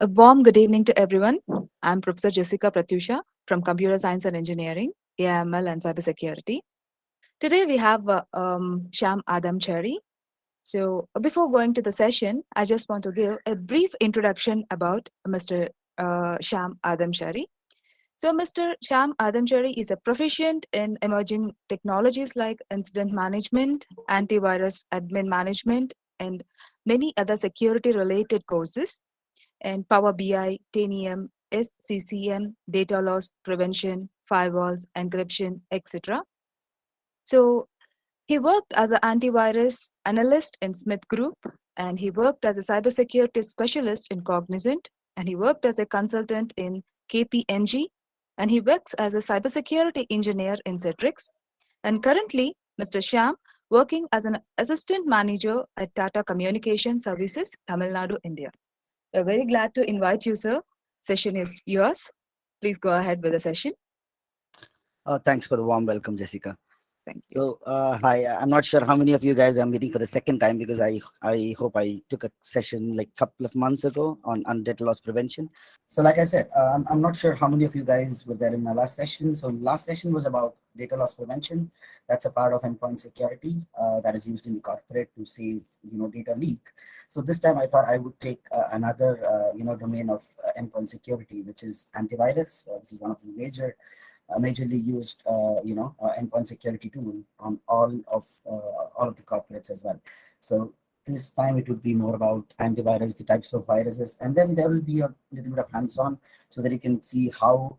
A warm good evening to everyone. I'm Professor Jessica Pratyusha from Computer Science and Engineering, AML and Cybersecurity. Today we have Shyam Adamchery. Before going to the session, I just want to give a brief introduction about Mr. Shyam Adamchery. Mr. Shyam Adamchery is a proficient in emerging technologies like incident management, antivirus admin management, and many other security related courses and Power BI, Tanium, SCCM, data loss prevention, firewalls, encryption, etc. So he worked as an antivirus analyst in Smith Group, and he worked as a cybersecurity specialist in Cognizant, and he worked as a consultant in KPMG, and he works as a cybersecurity engineer in Citrix. And currently, Mr. Shyam working as an assistant manager at Tata Communication Services, Tamil Nadu, India. We're very glad to invite you, sir. Session is yours. Please go ahead with the session. Thanks for the warm welcome, Jessica. Thank you. Hi. I'm not sure how many of you guys are meeting for the second time because I hope I took a session like a couple of months ago on data loss prevention. So, like I said, I'm not sure how many of you guys were there in my last session. So, last session was about data loss prevention. That's a part of endpoint security that is used in the corporate to save data leak. So this time I thought I would take another domain of endpoint security, which is antivirus, which is one of the majorly used endpoint security tool on all of the corporates as well. So this time it would be more about antivirus, the types of viruses, and then there will be a little bit of hands-on so that you can see how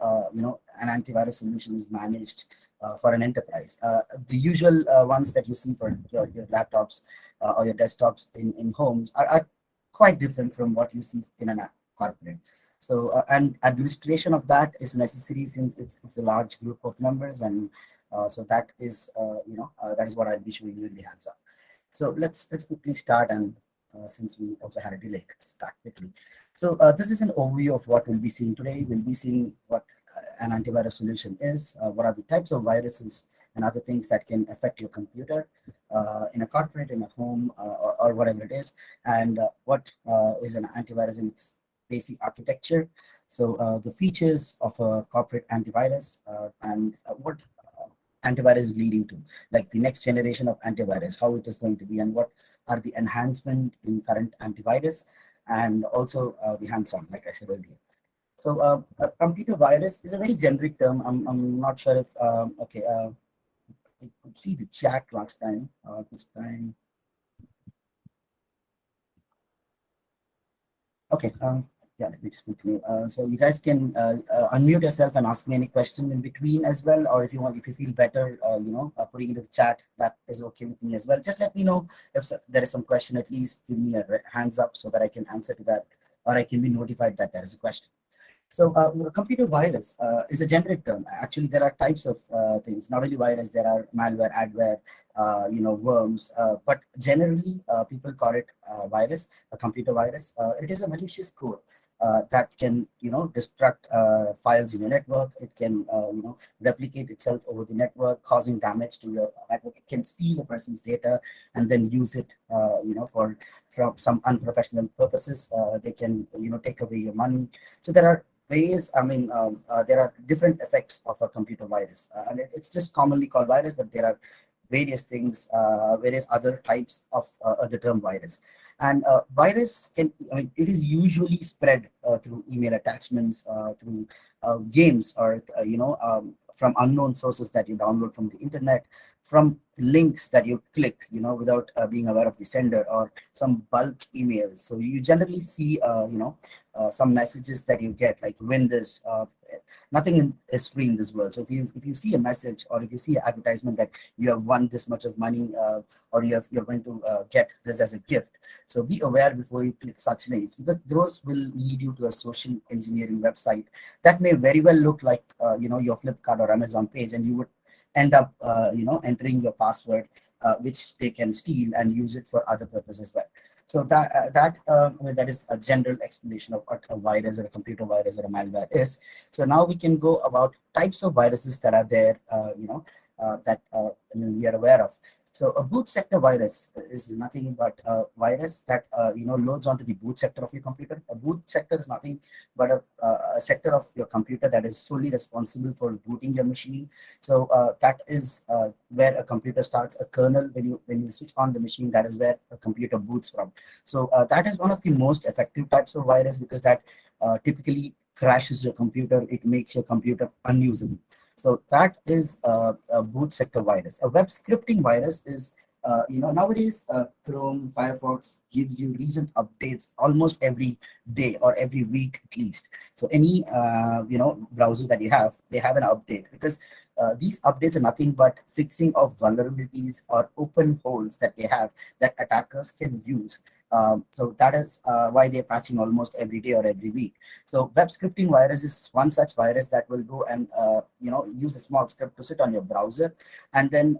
an antivirus solution is managed for an enterprise. The usual ones that you see for your laptops or your desktops in homes are quite different from what you see in a corporate. So and administration of that is necessary since it's a large group of members, and so that is that is what I'll be showing you in the hands-on. So let's quickly start, and since we also had a delay, let's start quickly. So this is an overview of what we'll be seeing today. We'll be seeing what an antivirus solution is, what are the types of viruses and other things that can affect your computer in a corporate, in a home, or whatever it is, and what is an antivirus in its basic architecture. So the features of a corporate antivirus and what antivirus is leading to, like the next generation of antivirus, how it is going to be, and what are the enhancement in current antivirus, and also the hands-on, like I said earlier. So a computer virus is a very generic term. I'm not sure if I could see the chat last time. This time, okay. Yeah, let me just continue. So you guys can unmute yourself and ask me any question in between as well, or if you feel better, putting into the chat, that is okay with me as well. Just let me know if there is some question. At least give me a hands up so that I can answer to that, or I can be notified that there is a question. So a computer virus is a generic term. Actually, there are types of things. Not only virus, there are malware, adware, worms. But generally, people call it virus, a computer virus. It is a malicious code that can, destruct files in your network. It can, replicate itself over the network, causing damage to your network. It can steal a person's data and then use it, for from some unprofessional purposes. They can, take away your money. So there are ways, there are different effects of a computer virus, and it's just commonly called virus, but there are various things, various other types of the term virus. And virus it is usually spread through email attachments, through games, or from unknown sources that you download from the internet, from links that you click, without being aware of the sender, or some bulk emails. So you generally see, some messages that you get, like win this. Nothing is free in this world. So if you see a message, or if you see an advertisement that you have won this much of money, or you're going to get this as a gift, so be aware before you click such links, because those will lead you to a social engineering website that may very well look like your Flipkart or Amazon page, and you would end up entering your password, which they can steal and use it for other purposes as well. So that is a general explanation of what a virus, or a computer virus, or a malware is. So now we can go about types of viruses that are there, that we are aware of. So a boot sector virus is nothing but a virus that loads onto the boot sector of your computer. A boot sector is nothing but a sector of your computer that is solely responsible for booting your machine. So that is where a computer starts. A kernel, when you switch on the machine, that is where a computer boots from. So that is one of the most effective types of virus, because that typically crashes your computer. It makes your computer unusable. So that is a boot sector virus. A web scripting virus is, nowadays Chrome, Firefox gives you recent updates almost every day or every week at least. So any browser that you have, they have an update, because these updates are nothing but fixing of vulnerabilities or open holes that they have that attackers can use. So that is why they're patching almost every day or every week. So web scripting virus is one such virus that will go and use a small script to sit on your browser, and then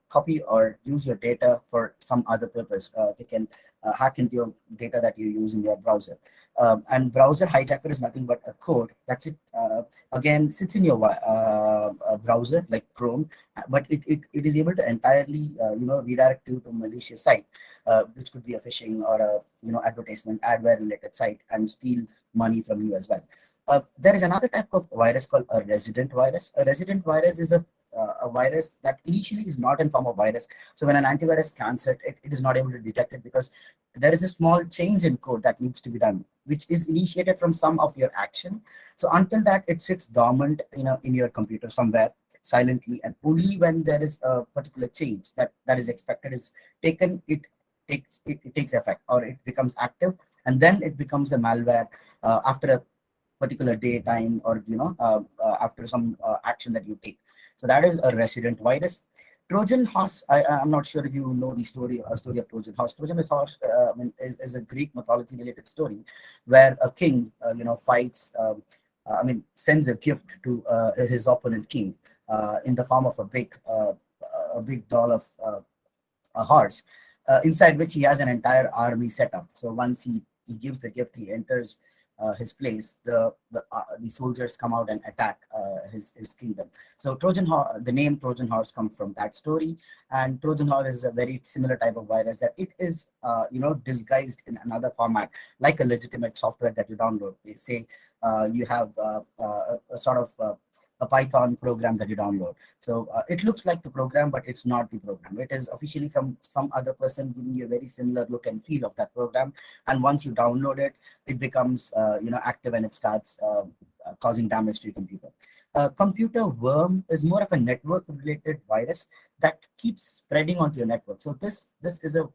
copy or use your data for some other purpose. They can hack into your data that you use in your browser. And browser hijacker is nothing but a code that's it. Again, sits in your browser like Chrome, but it is able to entirely redirect you to malicious site, which could be a phishing or a advertisement adware related site, and steal money from you as well. There is another type of virus called a resident virus. A resident virus is a virus that initially is not in form of virus. So when an antivirus scans it, it is not able to detect it, because there is a small change in code that needs to be done, which is initiated from some of your action. So until that, it sits dormant in your computer somewhere silently, and only when there is a particular change that is expected is taken, it takes effect, or it becomes active, and then it becomes a malware after a particular day time, or after some action that you take. So that is a resident virus. Trojan horse, I'm not sure if you know the story of Trojan horse. Trojan horse is a Greek mythology related story where a king fights sends a gift to his opponent king in the form of a big doll of a horse, inside which he has an entire army set up. So once he gives the gift, he enters his place. The soldiers come out and attack his kingdom. So the name Trojan horse comes from that story, and Trojan horse is a very similar type of virus that it is disguised in another format, like a legitimate software that you download. They say you have a sort of a Python program that you download. So it looks like the program, but it's not the program. It is officially from some other person giving you a very similar look and feel of that program. And once you download it, it becomes active, and it starts causing damage to your computer. Computer worm is more of a network related virus that keeps spreading onto your network. So this is a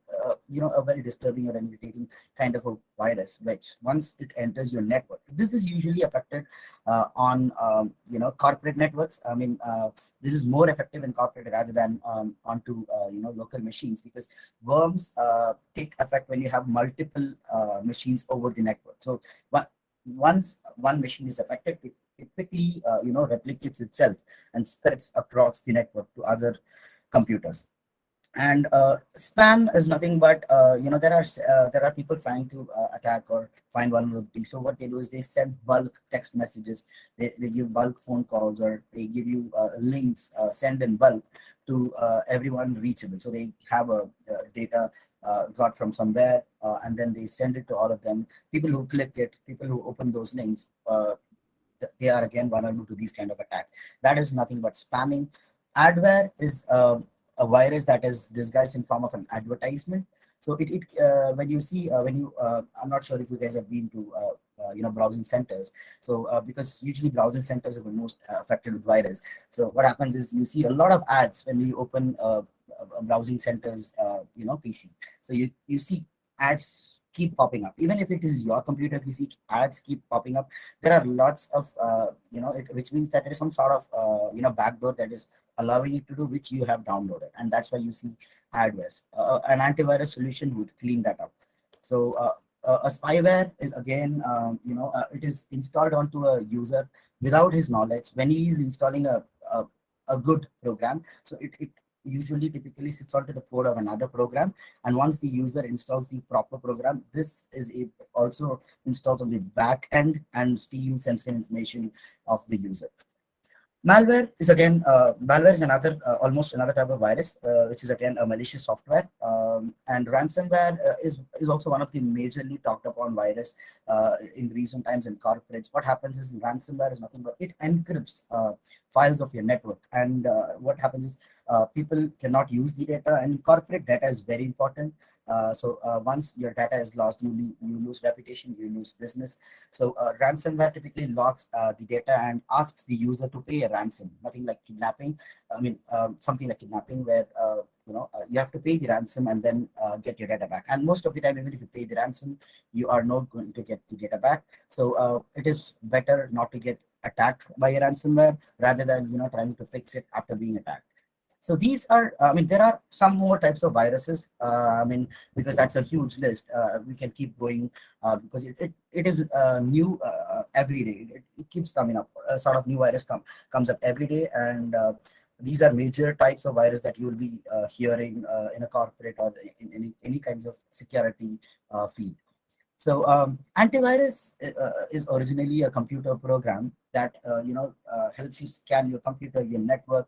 very disturbing or irritating kind of a virus, which once it enters your network, this is usually affected on corporate networks. This is more effective in corporate rather than onto local machines, because worms take effect when you have multiple machines over the network. So once one machine is affected, it quickly replicates itself and spreads across the network to other computers. And spam is nothing but there are people trying to attack or find vulnerability. So what they do is they send bulk text messages, they give bulk phone calls, or they give you links send in bulk to everyone reachable. So they have a data got from somewhere, and then they send it to all of them. People who click it, people who open those links, they are again vulnerable to these kind of attacks. That is nothing but spamming. Adware is a virus that is disguised in form of an advertisement. So it when you see when you I'm not sure if you guys have been to browsing centers. So because usually browsing centers are the most affected with virus. So what happens is you see a lot of ads when you open a browsing centers PC. So you see ads keep popping up, even if it is your computer. If you see ads keep popping up, there are lots of which means that there is some sort of backdoor that is allowing it to do which you have downloaded, and that's why you see adwares. An antivirus solution would clean that up. So a spyware is again it is installed onto a user without his knowledge when he is installing a good program. So it usually typically sits onto the code of another program, and once the user installs the proper program, this is it also installs on the back end and steals sensitive information of the user. Malware is another almost another type of virus, which is again a malicious software. And ransomware is also one of the majorly talked upon virus in recent times in corporates. What happens is ransomware is nothing but it encrypts files of your network, and what happens is people cannot use the data, and corporate data is very important. Once your data is lost, you lose reputation, you lose business. So ransomware typically locks the data and asks the user to pay a ransom. Nothing like kidnapping. I mean, something like kidnapping where you have to pay the ransom and then get your data back. And most of the time, even if you pay the ransom, you are not going to get the data back. So it is better not to get attacked by a ransomware rather than trying to fix it after being attacked. So these are, I mean, there are some more types of viruses. I mean, because that's a huge list. We can keep going because it is new every day. It keeps coming up. A sort of new virus comes up every day, and these are major types of virus that you will be hearing in a corporate or in any kinds of security field. So antivirus is originally a computer program that helps you scan your computer, your network,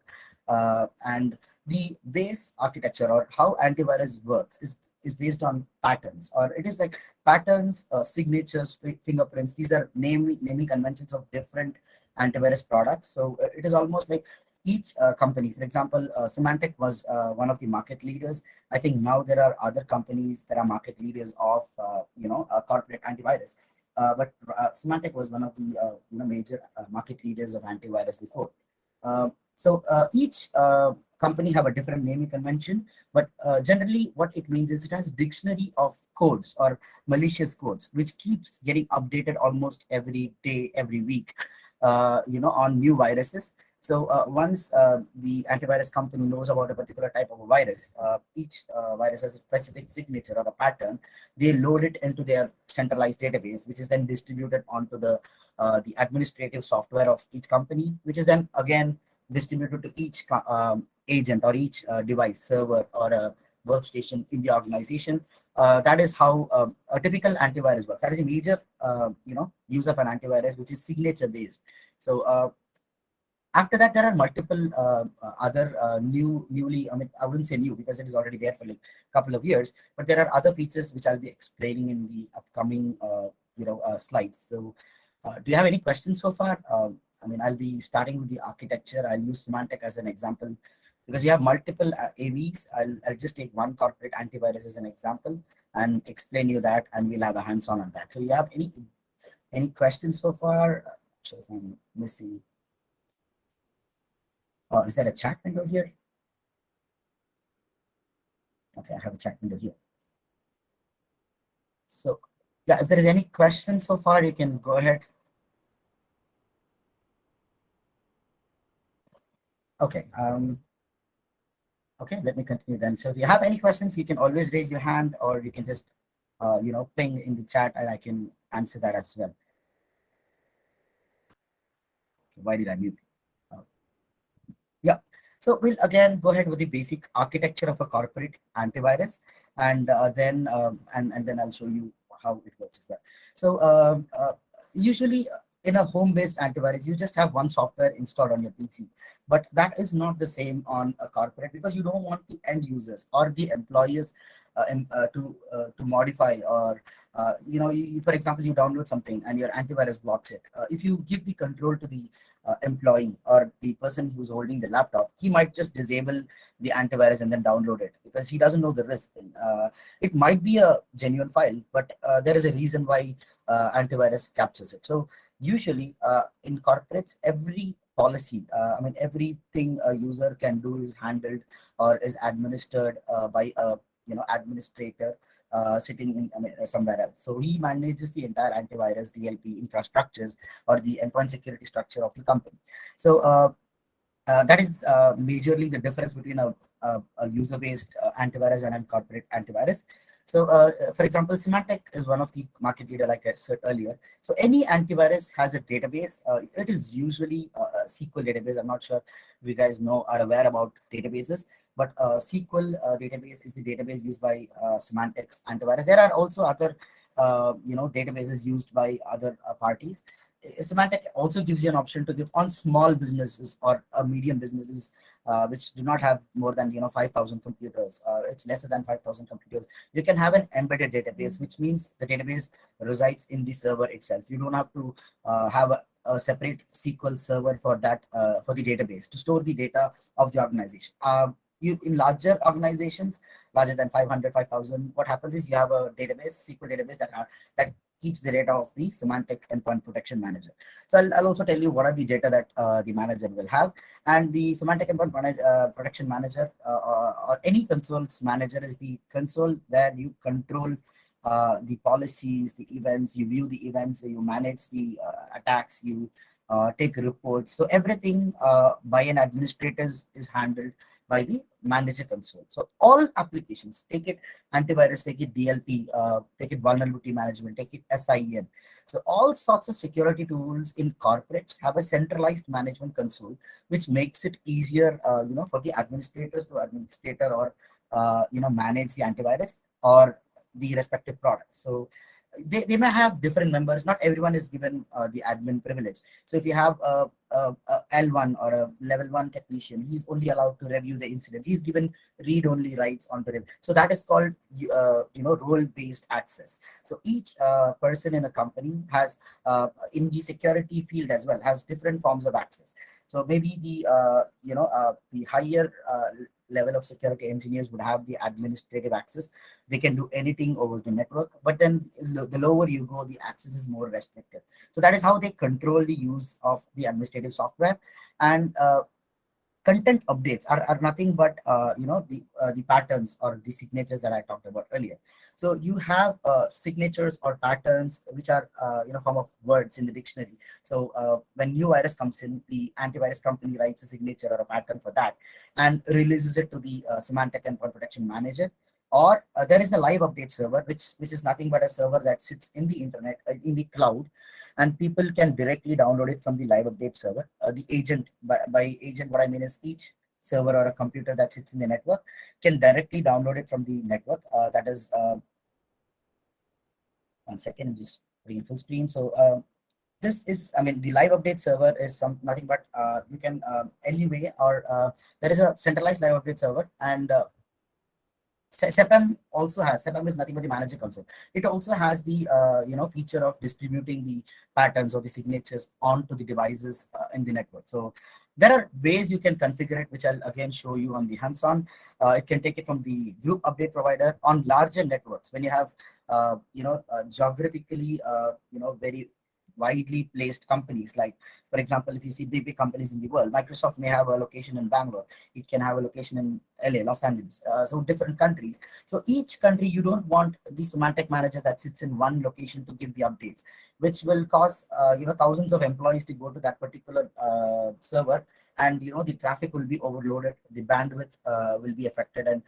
and the base architecture or how antivirus works is based on patterns, or it is like patterns, signatures, fingerprints. These are naming conventions of different antivirus products. So it is almost like each company. For example, Symantec was one of the market leaders. I think now there are other companies that are market leaders of corporate antivirus. But Symantec was one of the major market leaders of antivirus before. Each company have a different naming convention, but generally what it means is it has a dictionary of codes or malicious codes, which keeps getting updated almost every day, every week, on new viruses. So once the antivirus company knows about a particular type of a virus, each virus has a specific signature or a pattern. They load it into their centralized database, which is then distributed onto the administrative software of each company, which is then again distributed to each agent or each device, server, or a workstation in the organization. That is how a typical antivirus works. That is a major, use of an antivirus, which is signature based. So after that, there are multiple other newly, I mean, I wouldn't say new because it is already there for like a couple of years, but there are other features which I'll be explaining in the upcoming, slides. So do you have any questions so far? I mean, I'll be starting with the architecture. I'll use Symantec as an example because you have multiple AVs. I'll just take one corporate antivirus as an example and explain you that, and we'll have a hands-on on that. So you have any questions so far? So if I'm missing. Is there a chat window here? Okay, I have a chat window here. So yeah, if there is any questions so far, you can go ahead. Okay. Okay, let me continue then. So if you have any questions, you can always raise your hand, or you can just ping in the chat, and I can answer that as well. Okay, why did I mute? Uh, yeah. So we'll again go ahead with the basic architecture of a corporate antivirus, and then I'll show you how it works as well. So usually in a home-based antivirus, you just have one software installed on your PC, but that is not the same on a corporate because you don't want the end users or the employees to modify or for example, you download something and your antivirus blocks it. If you give the control to the employee or the person who's holding the laptop, he might just disable the antivirus and then download it because he doesn't know the risk. It might be a genuine file, but there is a reason why antivirus captures it. So usually in corporates, every policy, I mean, everything a user can do is handled or is administered by a administrator sitting in somewhere else. So he manages the entire antivirus DLP infrastructures or the endpoint security structure of the company. So that is majorly the difference between a user-based antivirus and a corporate antivirus. So, for example, Symantec is one of the market leader, like I said earlier. So, any antivirus has a database. It is usually a SQL database. I'm not sure if you guys are aware about databases, but SQL database is the database used by Symantec's antivirus. There are also other databases used by other parties. Symantec also gives you an option to give on small businesses or medium businesses which do not have more than 5,000 computers. It's lesser than 5,000 computers. You can have an embedded database, which means the database resides in the server itself. You don't have to have a separate SQL server for that for the database to store the data of the organization. You in larger organizations, larger than 500, 5,000, what happens is you have a database, SQL database that keeps the data of the semantic endpoint protection manager. So I'll also tell you what are the data that the manager will have. And the semantic endpoint protection manager or any consoles manager is the console where you control the policies, the events, you view the events, you manage the attacks, you take reports. So everything by an administrator is handled by the manager console. So all applications, take it antivirus, take it DLP, take it vulnerability management, take it SIEM. So all sorts of security tools in corporates have a centralized management console, which makes it easier, for the administrators to administrator or manage the antivirus or the respective products. So they may have different members. Not everyone is given the admin privilege. So if you have a L1 or a level 1 technician, he's only allowed to review the incidents. He's given read-only rights on the review. So that is called role-based access. So each person in a company has in the security field as well has different forms of access. So maybe the higher level of security engineers would have the administrative access. They can do anything over the network, but then the lower you go, the access is more restricted. So that is how they control the use of the administrative software. And content updates are nothing but the patterns or the signatures that I talked about earlier. So you have signatures or patterns which are form of words in the dictionary. So when new virus comes in, the antivirus company writes a signature or a pattern for that and releases it to the semantic endpoint protection manager. Or there is a live update server, which is nothing but a server that sits in the internet, in the cloud, and people can directly download it from the live update server. The agent, by agent, what I mean is each server or a computer that sits in the network can directly download it from the network. That is, 1 second, I'm just putting in full screen. So this is, I mean, the live update server is nothing but you can LUA or there is a centralized live update server, and SEPM also has, SEPM is nothing but the manager console. It also has the feature of distributing the patterns or the signatures onto the devices in the network. So there are ways you can configure it, which I'll again show you on the hands-on. It can take it from the group update provider on larger networks when you have geographically very widely placed companies. Like, for example, if you see big companies in the world, Microsoft may have a location in Bangalore, it can have a location in LA, Los Angeles, so different countries. So each country, you don't want the semantic manager that sits in one location to give the updates, which will cause thousands of employees to go to that particular server, and the traffic will be overloaded, the bandwidth will be affected, and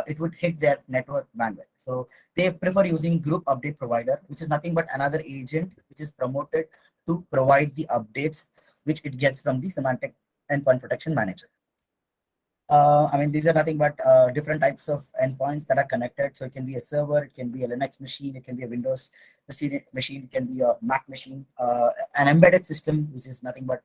it would hit their network bandwidth. So they prefer using group update provider, which is nothing but another agent which is promoted to provide the updates which it gets from the semantic endpoint protection manager. I mean, these are nothing but different types of endpoints that are connected. So it can be a server, it can be a Linux machine, it can be a Windows machine, it can be a Mac machine, an embedded system, which is nothing but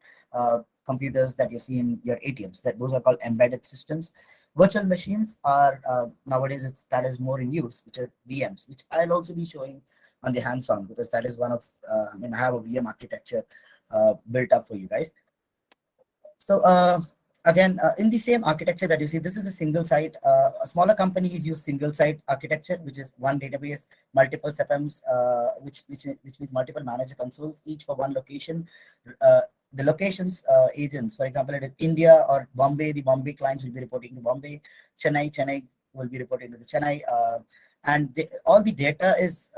computers that you see in your ATMs. Those are called embedded systems. Virtual machines are nowadays that is more in use, which are VMs, which I'll also be showing on the hands-on, because that is one of I have a VM architecture built up for you guys. So again, in the same architecture that you see, this is a single site. Smaller companies use single site architecture, which is one database, multiple SEPMs, which means multiple manager consoles, each for one location. The locations agents, for example, it is India or Bombay, the Bombay clients will be reporting to Bombay. Chennai will be reporting to the Chennai. And all the data is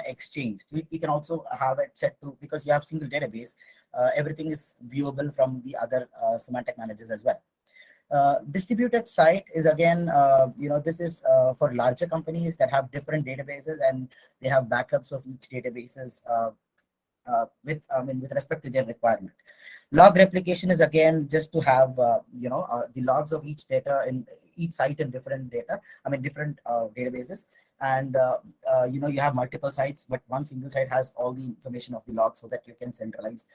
exchanged. We can also have it set to, because you have single database, everything is viewable from the other semantic managers as well. Distributed site is again, this is for larger companies that have different databases, and they have backups of each databases with respect to their requirement. Log replication is again just to have the logs of each data each site in different data, I mean different databases. And you have multiple sites, but one single site has all the information of the log, so that you can centralize,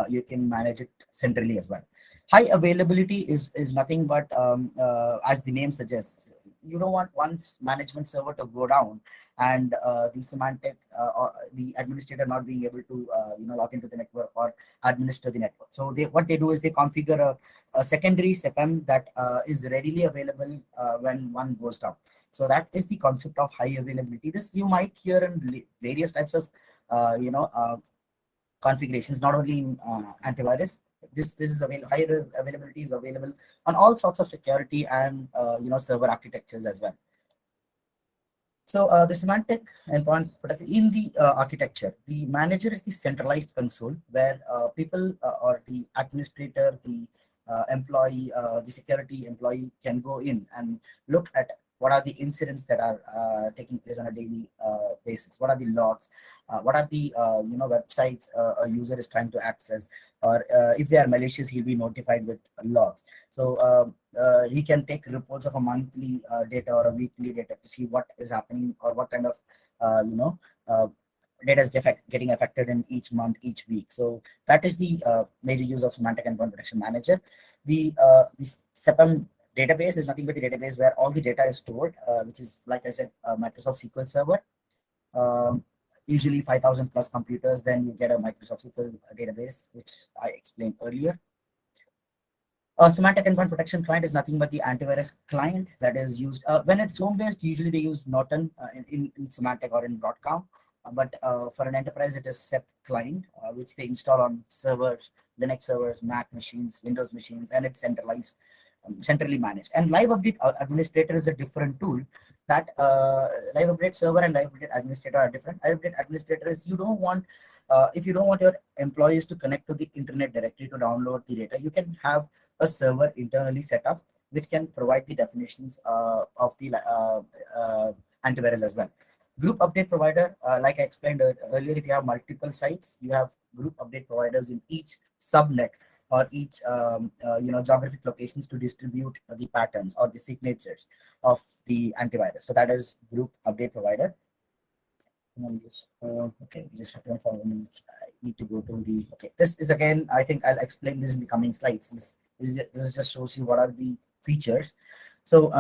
you can manage it centrally as well. High availability is nothing but, as the name suggests, you don't want one's management server to go down, and the semantic or the administrator not being able to log into the network or administer the network. So what they do is they configure a secondary SEPM that is readily available when one goes down. So that is the concept of high availability. This you might hear in various types of uh, you know uh, configurations, not only in antivirus. This is available. High availability is available on all sorts of security and server architectures as well. So the semantic endpoint protection in the architecture, the manager is the centralized console where people or the administrator, the employee, the security employee can go in and look at what are the incidents that are taking place on a daily basis. What are the logs? What are the websites a user is trying to access, or if they are malicious, he'll be notified with logs. So he can take reports of a monthly data or a weekly data to see what is happening or what kind of uh, you know uh, data is getting affected in each month, each week. So that is the major use of semantic endpoint protection manager. The SEPM database is nothing but the database where all the data is stored, which is, like I said, Microsoft SQL Server. um, Usually 5,000 plus computers, then you get a Microsoft SQL database, which I explained earlier. Semantic endpoint protection client is nothing but the antivirus client that is used when it's home based. Usually they use Norton in Semantic or in Broadcom, but for an enterprise it is SEP client, which they install on servers, Linux servers, Mac machines, Windows machines, and it's centralized, centrally managed. And live update administrator is a different tool. That live update server and live update administrator are different. Live update administrator is, you don't want if you don't want your employees to connect to the internet directly to download the data, you can have a server internally set up which can provide the definitions of the antivirus as well. Group update provider, like I explained earlier, if you have multiple sites, you have group update providers in each subnet or each geographic locations to distribute the patterns or the signatures of the antivirus. So that is group update provider. Okay, we just have 25 minutes. I need to go to the. Okay, this is again. I think I'll explain this in the coming slides. This just shows you what are the features. So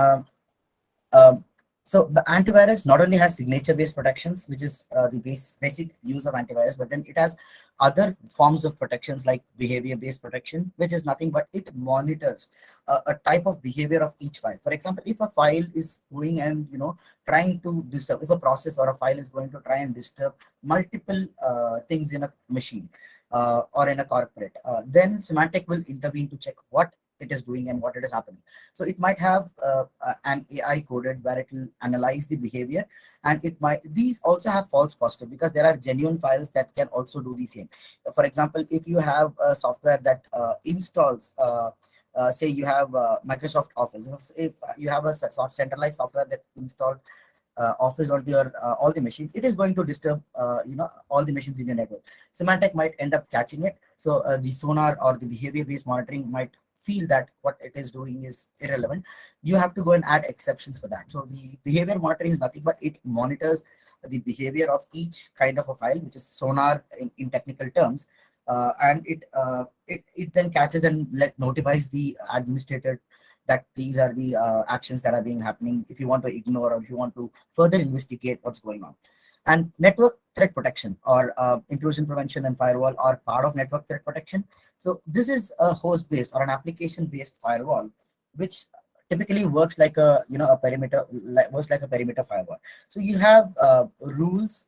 um, so the antivirus not only has signature-based protections, which is the basic use of antivirus, but then it has other forms of protections like behavior-based protection, which is nothing but it monitors a type of behavior of each file. For example, if a file is going and trying to disturb, if a process or a file is going to try and disturb multiple things in a machine or in a corporate, then Semantic will intervene to check what it is doing and what it is happening. So it might have an AI coded where it will analyze the behavior, and it might, these also have false positive because there are genuine files that can also do the same. For example, if you have a software that installs say you have Microsoft Office. If you have a centralized software that installed Office onto your all the machines, it is going to disturb all the machines in your network. Semantic might end up catching it. So the sonar or the behavior based monitoring might feel that what it is doing is irrelevant. You have to go and add exceptions for that. So the behavior monitoring is nothing but it monitors the behavior of each kind of a file, which is sonar in technical terms, and it then catches and notifies the administrator that these are the actions that are being happening, if you want to ignore or if you want to further investigate what's going on. And network threat protection or intrusion prevention and firewall are part of network threat protection. So this is a host based or an application based firewall, which typically works like a a perimeter, works like a perimeter firewall. So you have rules,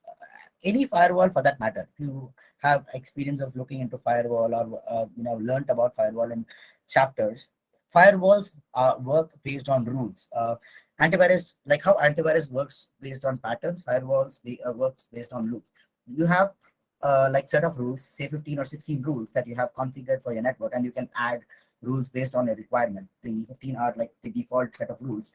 any firewall for that matter. If you have experience of looking into firewall or learned about firewall in chapters, firewalls work based on rules. Antivirus, like how antivirus works based on patterns, firewalls works based on loops. You have like set of rules, say 15 or 16 rules that you have configured for your network, and you can add rules based on a requirement. The 15 are like the default set of rules.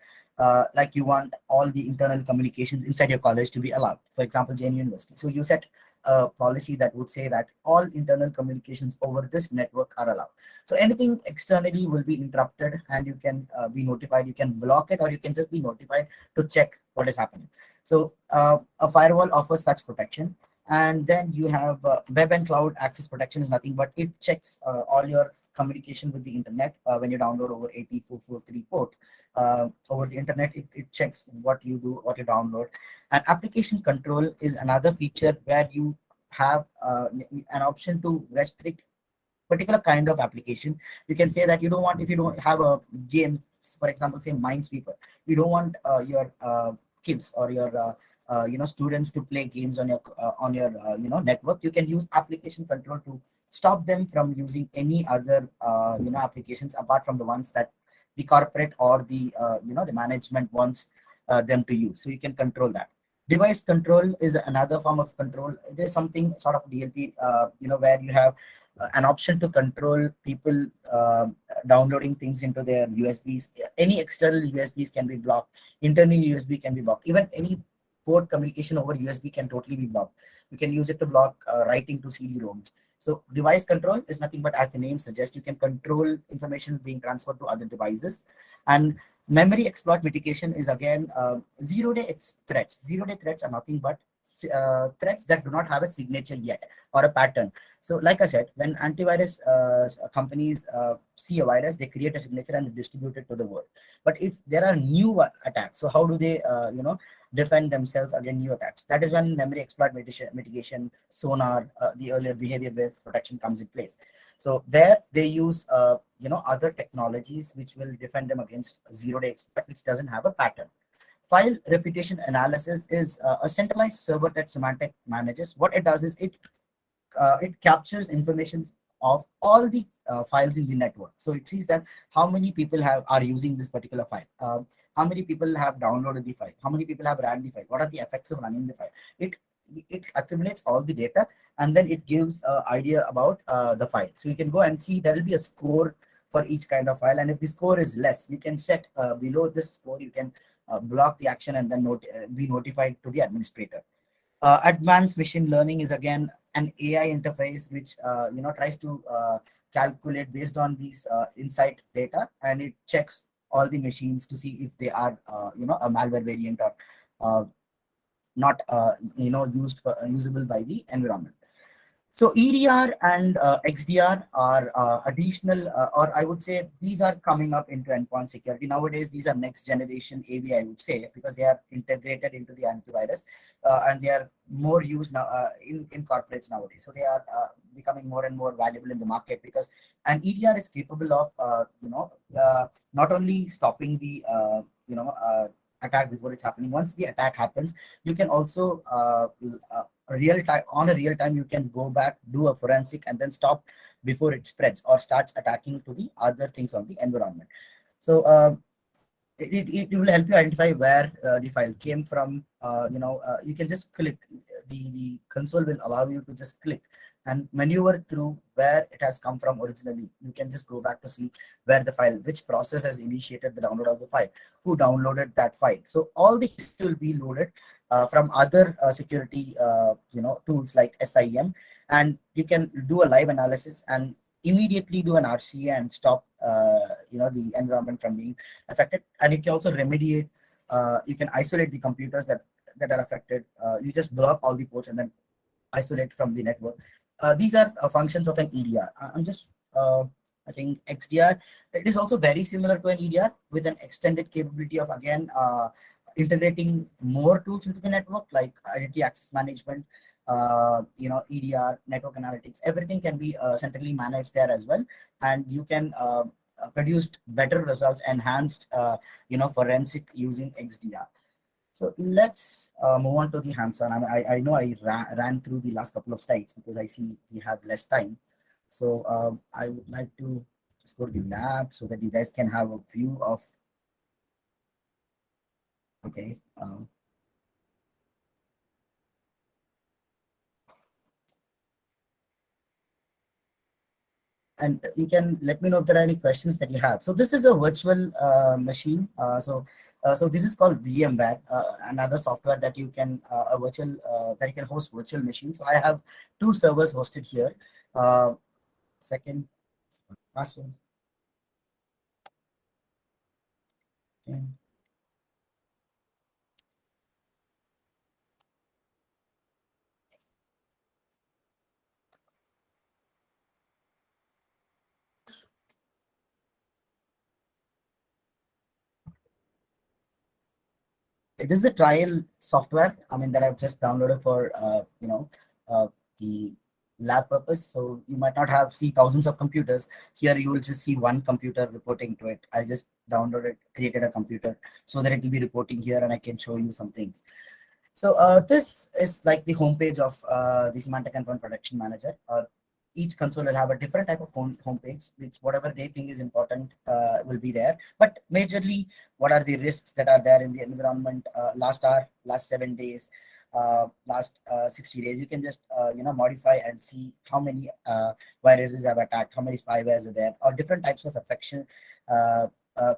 Like you want all the internal communications inside your college to be allowed. For example, JN University. So you set a policy that would say that all internal communications over this network are allowed. So anything externally will be interrupted, and you can be notified. You can block it, or you can just be notified to check what is happening. So a firewall offers such protection. And then you have web and cloud access protection is nothing but it checks all your communication with the internet when you download over 8443 port over the internet. It checks what you do, what you download. And application control is another feature where you have an option to restrict particular kind of application. You can say that you don't want, if you don't have a game, for example, say Minesweeper, you don't want your kids or your students to play games on your network. You can use application control to stop them from using any other applications apart from the ones that the corporate or the management wants them to use. So you can control that. Device control is another form of control. It is something sort of DLP, where you have an option to control people downloading things into their USBs. Any external USBs can be blocked. Internal USB can be blocked. Even any port communication over USB can totally be blocked. You can use it to block writing to CD-ROMs. So device control is nothing but, as the name suggests, you can control information being transferred to other devices. And memory exploit mitigation is again zero-day threats. Zero-day threats are nothing but threats that do not have a signature yet or a pattern. So like I said, when antivirus companies see a virus, they create a signature and they distribute it to the world. But if there are new attacks, so how do they defend themselves against new attacks? That is when memory exploit mitigation, sonar, the earlier behavior-based protection comes in place. So there they use other technologies which will defend them against zero-day exploit, which doesn't have a pattern. File reputation analysis is a centralized server that Symantec manages. What it does is it captures information of all the files in the network. So it sees that how many people are using this particular file, how many people have downloaded the file, how many people have ran the file, what are the effects of running the file. It accumulates all the data, and then it gives an idea about the file. So you can go and see there will be a score for each kind of file, and if the score is less, you can set below this score, you can block the action and then be notified to the administrator. Advanced machine learning is again an AI interface which tries to calculate based on these insight data, and it checks all the machines to see if they are a malware variant or not usable by the environment. So EDR and XDR are additional, or I would say these are coming up into endpoint security. Nowadays, these are next generation AV, I would say, because they are integrated into the antivirus and they are more used now in corporates nowadays. So they are becoming more and more valuable in the market, because an EDR is capable of, not only stopping the, attack before it's happening. Once the attack happens, you can also real time you can go back, do a forensic, and then stop before it spreads or starts attacking to the other things on the environment. So it will help you identify where the file came from. You can just click, the console will allow you to just click and maneuver through where it has come from originally. You can just go back to see where the file, which process has initiated the download of the file, who downloaded that file. So all the history will be loaded from other security tools like SIEM, and you can do a live analysis and immediately do an RCA and stop the environment from being affected. And you can also remediate, you can isolate the computers that are affected. You just block all the ports and then isolate from the network. These are functions of an EDR. I'm just I think XDR, it is also very similar to an EDR with an extended capability of, again, integrating more tools into the network, like identity access management, EDR, network analytics. Everything can be centrally managed there as well, and you can produce better results, enhanced forensic using XDR. So let's move on to the hands-on. I know I ran through the last couple of slides because I see we have less time. So I would like to just go to the lab so that you guys can have a view of. Okay. and you can let me know if there are any questions that you have. So this is a virtual machine. So this is called Vmware, another software that you can a virtual that you can host virtual machines. So I have two servers hosted here. Uh, Second password. Okay. This is a trial software. I mean that I've just downloaded for the lab purpose. So you might not have see thousands of computers. Here you will just see one computer reporting to it. I just downloaded, created a computer so that it will be reporting here, and I can show you some things. So this is like the homepage of the Semantic Endpoint Protection Manager. Each console will have a different type of homepage, which whatever they think is important will be there. But majorly, what are the risks that are there in the environment last hour, last 7 days, last 60 days. You can just modify and see how many viruses have attacked, how many spywares are there, or different types of affection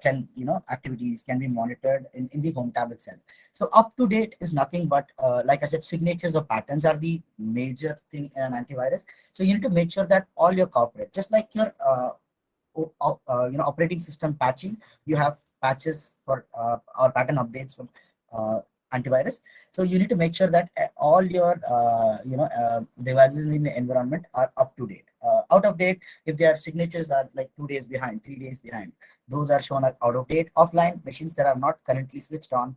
can activities can be monitored in the home tab itself. So up to date is nothing but like I said, signatures or patterns are the major thing in an antivirus. So you need to make sure that all your corporate, just like your operating system patching, you have patches for or pattern updates for uh, antivirus. So you need to make sure that all your devices in the environment are up to date. Out of date, if their signatures are like 2 days behind, 3 days behind, those are shown as out of date. Offline machines that are not currently switched on,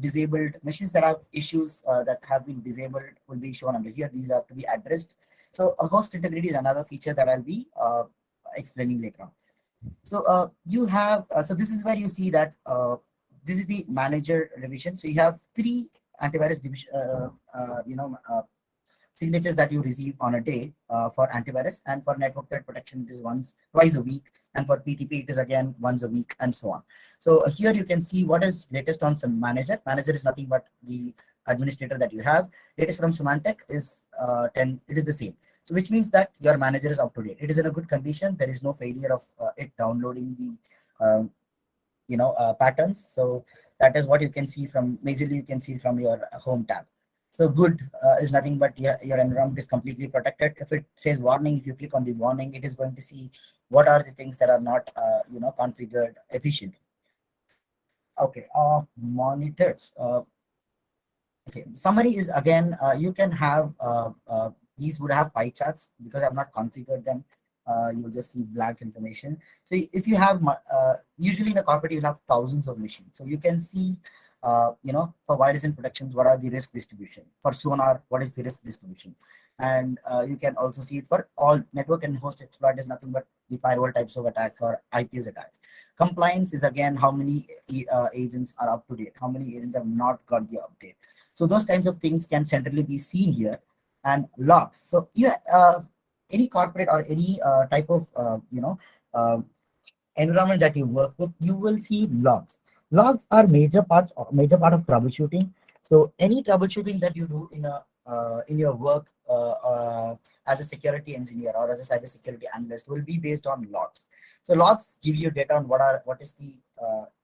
disabled machines that have issues that have been disabled will be shown under here. These are to be addressed. So host integrity is another feature that I'll be explaining later on. So you have so this is where you see that this is the manager revision. So you have three antivirus division, signatures that you receive on a day for antivirus, and for network threat protection it is twice a week, and for PTP it is again once a week, and so on. So here you can see what is latest on some manager. Manager is nothing but the administrator that you have. Latest from Symantec is 10. It is the same. So which means that your manager is up to date. It is in a good condition. There is no failure of it downloading the patterns. So that is what you can see from majorly you can see from your home tab. So good is nothing but your environment is completely protected. If it says warning, if you click on the warning, it is going to see what are the things that are not configured efficiently. Okay, monitors. Okay, summary is again, you can have these would have pie charts because I've not configured them. You will just see blank information. So if you have usually in a corporate you'll have thousands of machines, so you can see for virus and protections what are the risk distribution, for sonar what is the risk distribution, and you can also see it for all network and host exploit is nothing but the firewall types of attacks or IPS attacks. Compliance is again how many agents are up to date, how many agents have not got the update. So those kinds of things can centrally be seen here. And logs. So yeah, any corporate or any type of uh, environment that you work with, you will see logs. Logs are major part of troubleshooting. So any troubleshooting that you do in your work as a security engineer or as a cybersecurity analyst will be based on logs. So logs give you data on what is the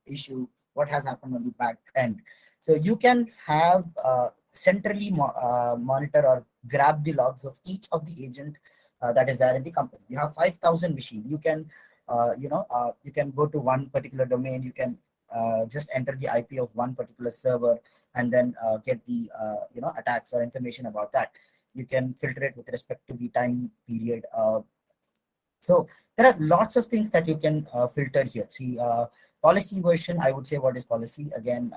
issue, what has happened on the back end. So you can have centrally monitor or grab the logs of each of the agent that is there in the company. You have 5,000 machines. You can go to one particular domain. You can just enter the IP of one particular server and then get the attacks or information about that. You can filter it with respect to the time period. So there are lots of things that you can filter here. See, policy version, I would say what is policy again.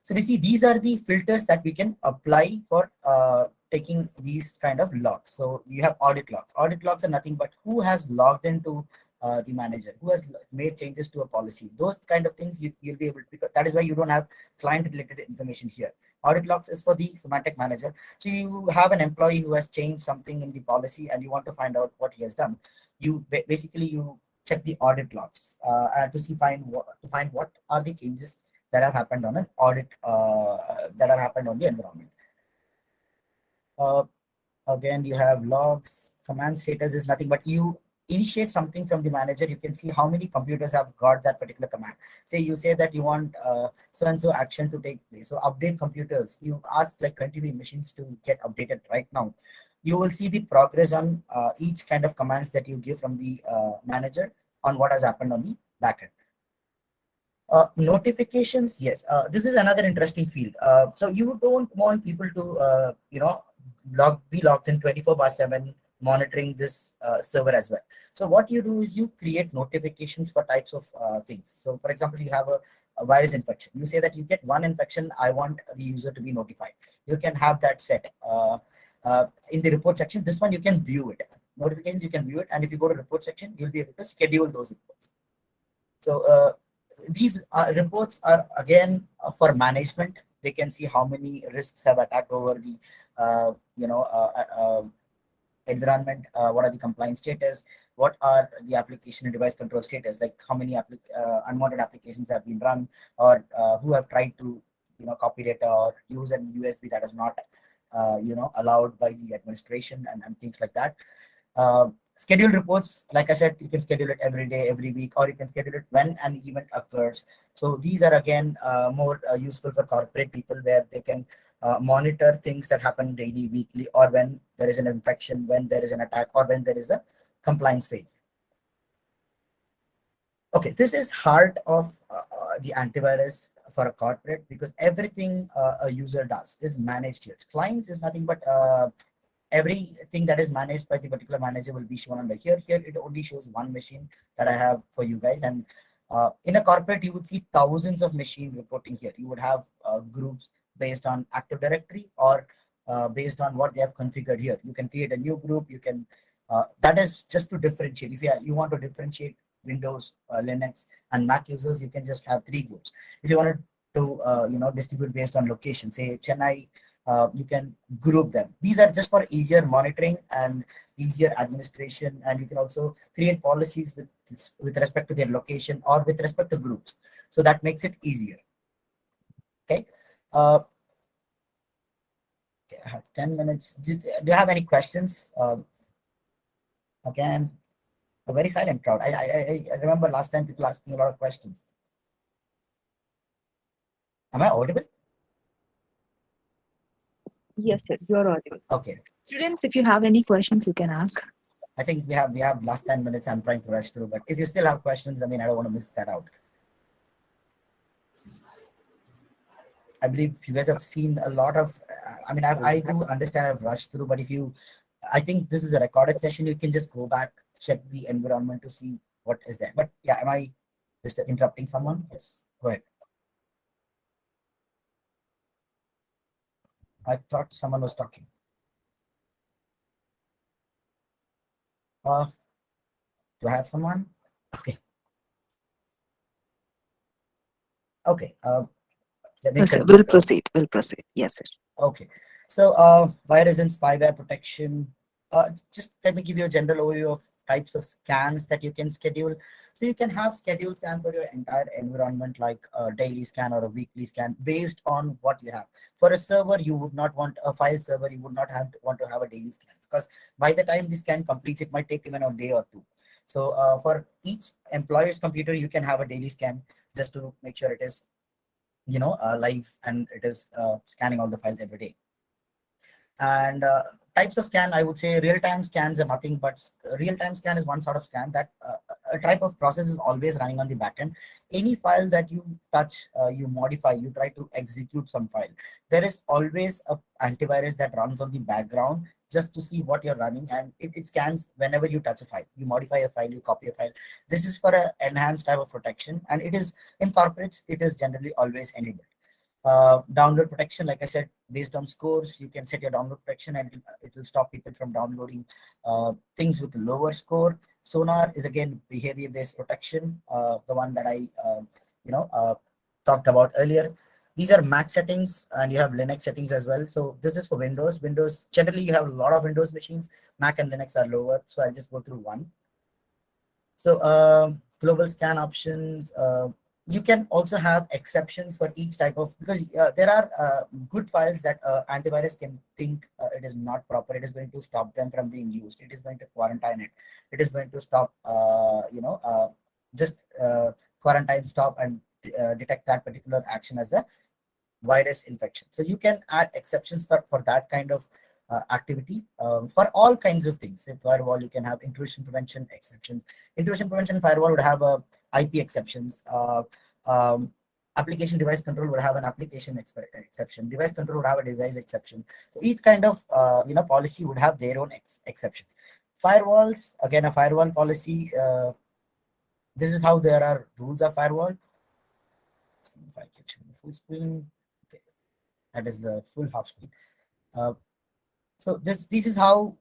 So we see these are the filters that we can apply for taking these kind of logs. So you have audit logs. Audit logs are nothing but who has logged into the manager, who has made changes to a policy. Those kind of things you'll be able to, because that is why you don't have client related information here. Audit logs is for the semantic manager. So you have an employee who has changed something in the policy and you want to find out what he has done. You basically you check the audit logs to find what are the changes that have happened on an audit that are happened on the environment. Uh, Again, you have logs. command status is nothing but you initiate something from the manager. You can see how many computers have got that particular command. Say you say that you want so and so action to take place, so update computers, you ask like 20 machines to get updated right now. You will see the progress on each kind of commands that you give from the manager on what has happened on the backend. Notifications, yes. This is another interesting field. So you don't want people to, be logged in 24/7 monitoring this server as well. So what you do is you create notifications for types of things. So for example, you have a virus infection. You say that you get one infection, I want the user to be notified. You can have that set in the report section. This one you can view it. Notifications, you can view it. And if you go to report section, you'll be able to schedule those reports. So these reports are again for management. They can see how many risks have attacked over the environment, what are the compliance status, what are the application and device control status, like how many unwanted applications have been run, or who have tried to copy data or use an USB that is not allowed by the administration, and things like that. Scheduled reports, like I said, you can schedule it every day, every week, or you can schedule it when an event occurs. So these are again more useful for corporate people, where they can monitor things that happen daily, weekly, or when there is an infection, when there is an attack, or when there is a compliance failure. Okay, this is heart of the antivirus for a corporate, because everything a user does is managed here. Clients is nothing but everything that is managed by the particular manager will be shown under here. Here it only shows one machine that I have for you guys. And in a corporate, you would see thousands of machine reporting here. You would have groups based on Active Directory, or based on what they have configured here. You can create a new group. You can that is just to differentiate. If you want to differentiate Windows, Linux, and Mac users, you can just have three groups. If you wanted to distribute based on location, say Chennai, you can group them. These are just for easier monitoring and easier administration, and you can also create policies with respect to their location or with respect to groups. So that makes it easier. Okay. Okay, I have 10 minutes. Do you have any questions? Again, a very silent crowd. I remember last time people asking a lot of questions. Am I audible? Yes, sir, you're audible. Okay. Students, if you have any questions, you can ask. I think we have last 10 minutes. I'm trying to rush through, but if you still have questions, I mean, I don't want to miss that out. I believe you guys have seen a lot of. I mean, I do understand I've rushed through, but I think this is a recorded session. You can just go back, check the environment to see what is there. But yeah, am I just interrupting someone? Yes, go ahead. I thought someone was talking. Do I have someone? Okay. Okay. Let me No, sir, continue. we'll proceed. We'll proceed. Yes, sir. Okay. So virus and spyware protection. Just let me give you a general overview of types of scans that you can schedule. So you can have scheduled scan for your entire environment, like a daily scan or a weekly scan, based on what you have. For a server, you would not want a file server. You would not want to have a daily scan, because by the time the scan completes, it might take even a day or two. So for each employer's computer, you can have a daily scan, just to make sure it is live, and it is scanning all the files every day. And types of scan, I would say real-time scans are nothing but real-time scan is one sort of scan that a type of process is always running on the backend. Any file that you touch, you modify, you try to execute some file, there is always a antivirus that runs on the background just to see what you're running, and it scans whenever you touch a file. You modify a file, you copy a file. This is for an enhanced type of protection, and it is in corporates, it is generally always enabled. Download protection, like I said, based on scores, you can set your download protection, and it will stop people from downloading things with lower score. Sonar is again behavior based protection, the one that I talked about earlier. These are Mac settings, and you have Linux settings as well. So this is for Windows. Generally, you have a lot of Windows machines. Mac and Linux are lower, so I'll just go through one. So global scan options. You can also have exceptions for each type of, because there are good files that antivirus can think it is not proper. It is going to stop them from being used. It is going to quarantine it. It is going to stop, just quarantine, stop, and detect that particular action as a virus infection. So you can add exceptions for that kind of activity, for all kinds of things. In firewall, you can have intrusion prevention exceptions. Intrusion prevention firewall would have IP exceptions. Um, Application device control would have an application exception. Device control would have a device exception. So each kind of policy would have their own exceptions. Firewalls, again, a firewall policy. This is how there are rules of firewall. Let's see if I can show the full screen. Okay, that is a full half screen. Uh, so this is how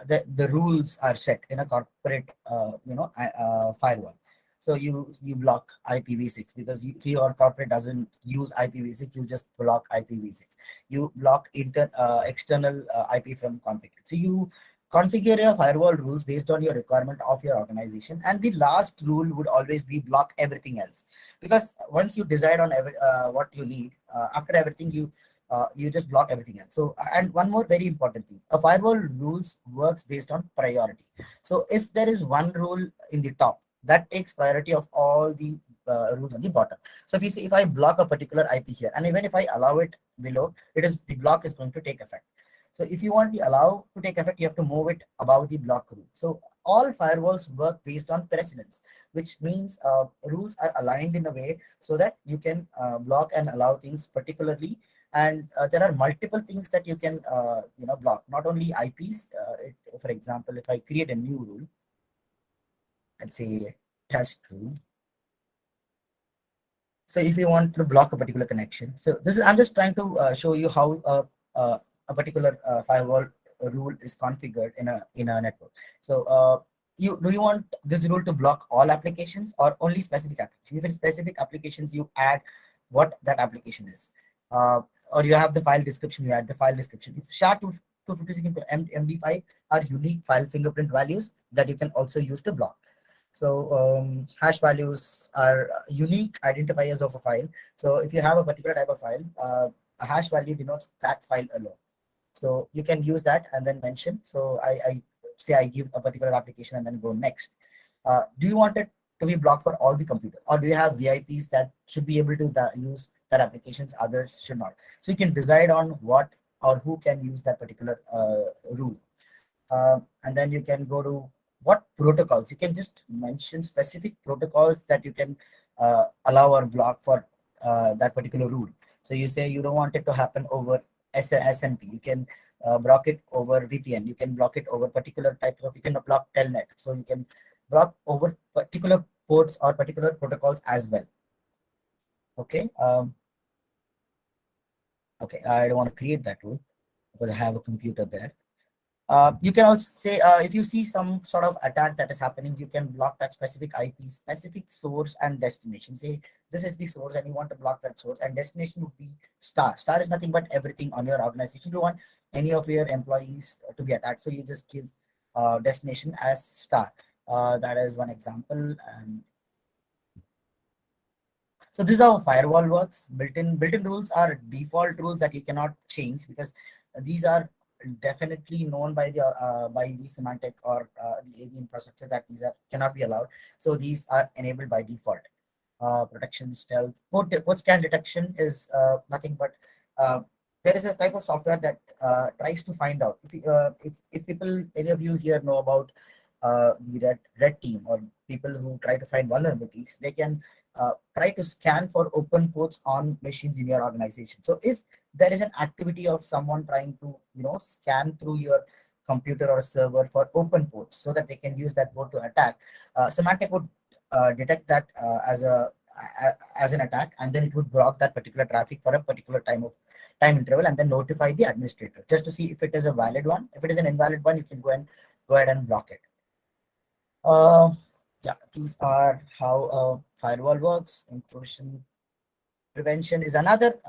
the rules are set in a corporate firewall. So you block IPv6 because if your corporate doesn't use IPv6, you just block IPv6. You block external IP from configured. So you configure your firewall rules based on your requirement of your organization, and the last rule would always be block everything else, because once you decide on what you need, after everything you just block everything else. So, and one more very important thing, a firewall rules works based on priority. So if there is one rule in the top, that takes priority of all the rules on the bottom. So if you see, if I block a particular IP here, and even if I allow it below, the block is going to take effect. So if you want the allow to take effect, you have to move it above the block rule. So all firewalls work based on precedence, which means rules are aligned in a way so that you can block and allow things particularly. And there are multiple things that you can block, not only IPs. For example, if I create a new rule, let's say test rule. So if you want to block a particular connection, so this is, I'm just trying to show you how a particular firewall rule is configured in a network. So you want this rule to block all applications or only specific applications? If it's specific applications, you add what that application is, or you have the file description, you add the file description. If SHA-256 into MD5 are unique file fingerprint values that you can also use to block. So hash values are unique identifiers of a file. So if you have a particular type of file, a hash value denotes that file alone. So you can use that and then mention. So I say I give a particular application and then go next. Do you want it to be blocked for all the computer, or do you have VIPs that should be able to use that applications, others should not? So you can decide on what or who can use that particular rule. And then you can go to what protocols. You can just mention specific protocols that you can allow or block for that particular rule. So you say you don't want it to happen over SNP. You can block it over VPN. You can block it over particular types of, you can block telnet. So you can block over particular ports or particular protocols as well. Okay. Okay, I don't want to create that rule because I have a computer there. You can also say if you see some sort of attack that is happening, you can block that specific IP, specific source and destination. Say this is the source and you want to block that source, and destination would be star. Star is nothing but everything on your organization. You don't want any of your employees to be attacked, so you just give destination as star. That is one example. And so this is how firewall works. Built-in rules are default rules that you cannot change, because these are definitely known by the semantic or the AV infrastructure, that these are cannot be allowed. So these are enabled by default. Protection, stealth, port scan detection is nothing but there is a type of software that tries to find out if people, any of you here know about the red team, or people who try to find vulnerabilities. They can try to scan for open ports on machines in your organization. So if there is an activity of someone trying to scan through your computer or server for open ports so that they can use that port to attack, Symantec would detect that as an attack, and then it would block that particular traffic for a particular time interval, and then notify the administrator just to see if it is a valid one. If it is an invalid one, you can go ahead and block it. Yeah, these are how firewall works. Intrusion prevention is another.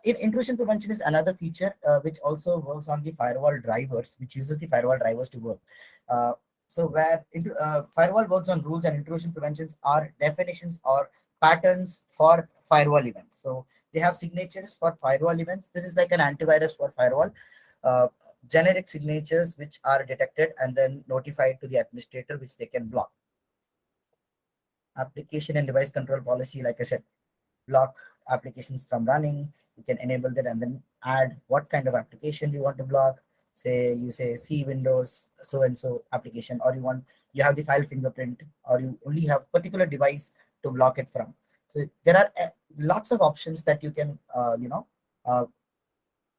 Intrusion prevention is another feature which also works on the firewall drivers, which uses the firewall drivers to work. Where firewall works on rules, and intrusion preventions are definitions or patterns for firewall events. So they have signatures for firewall events. This is like an antivirus for firewall. Uh, Generic signatures which are detected and then notified to the administrator, which they can block. Application and device control policy, like I said, block applications from running. You can enable that and then add what kind of application you want to block. Say you say C Windows so and so application, or you have the file fingerprint, or you only have particular device to block it from. So there are lots of options that you can uh,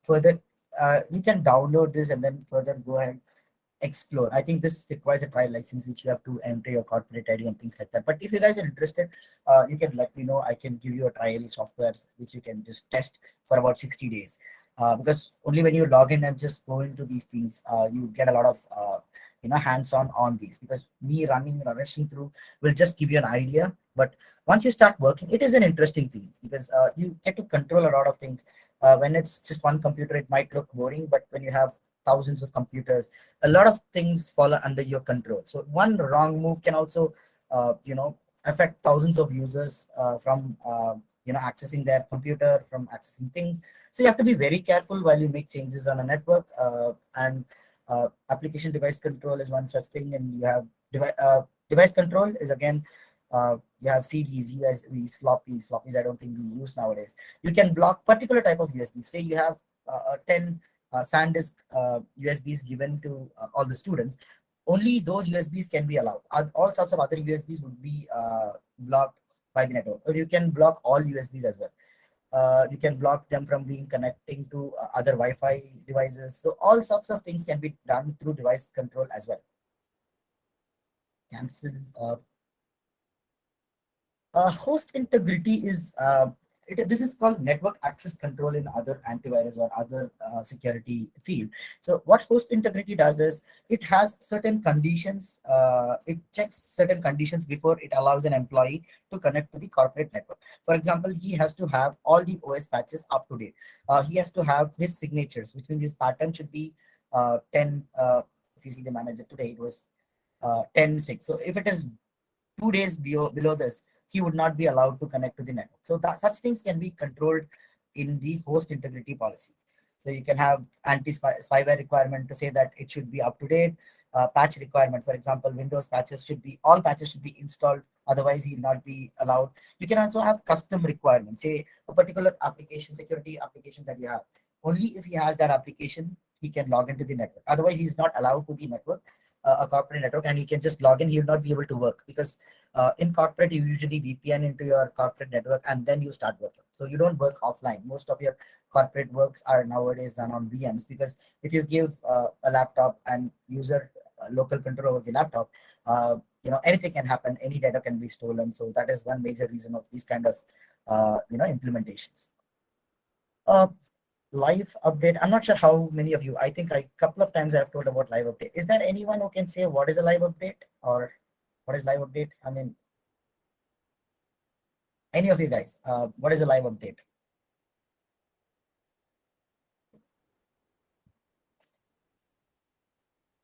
further you can download this and then further go ahead explore. I think this requires a trial license, which you have to enter your corporate ID and things like that. But if you guys are interested, you can let me know. I can give you a trial software which you can just test for about 60 days. Because only when you log in and just go into these things, you get a lot of hands-on on these. Because me rushing through will just give you an idea. But once you start working, it is an interesting thing because you get to control a lot of things. When it's just one computer, it might look boring, but when you have thousands of computers, a lot of things fall under your control. So one wrong move can also affect thousands of users from accessing their computer, from accessing things. So you have to be very careful while you make changes on a network. And application device control is one such thing, and you have device control is again, you have CDs, USBs, floppies I don't think we use nowadays. You can block particular type of USB. Say you have 10 SanDisk USBs given to all the students. Only those USBs can be allowed. All sorts of other USBs would be blocked by the network. Or you can block all USBs as well. You can block them from being connecting to other Wi-Fi devices. So all sorts of things can be done through device control as well. Cancel. Host integrity is this is called network access control in other antivirus or other security field. So what host integrity does is it has certain conditions. It checks certain conditions before it allows an employee to connect to the corporate network. For example, he has to have all the OS patches up to date. He has to have his signatures, which means his pattern should be 10. If you see the manager today, it was 10/6. So if it is 2 days below this, he would not be allowed to connect to the network. So that such things can be controlled in the host integrity policy. So you can have anti-spyware requirement to say that it should be up to date. Patch requirement, for example, Windows patches all patches should be installed. Otherwise, he will not be allowed. You can also have custom requirements. Say a particular application, security application that you have. Only if he has that application, he can log into the network. Otherwise, he's not allowed to the network, a corporate network, and he can just log in. He will not be able to work because in corporate, you usually VPN into your corporate network and then you start working. So you don't work offline. Most of your corporate works are nowadays done on VMs, because if you give a laptop and user local control over the laptop, anything can happen. Any data can be stolen. So that is one major reason of these kind of implementations. Uh, Live update. I'm not sure how many of you. I think a couple of times I've told about live update. Is there anyone who can say what is a live update or what is live update? I mean, any of you guys, what is a live update?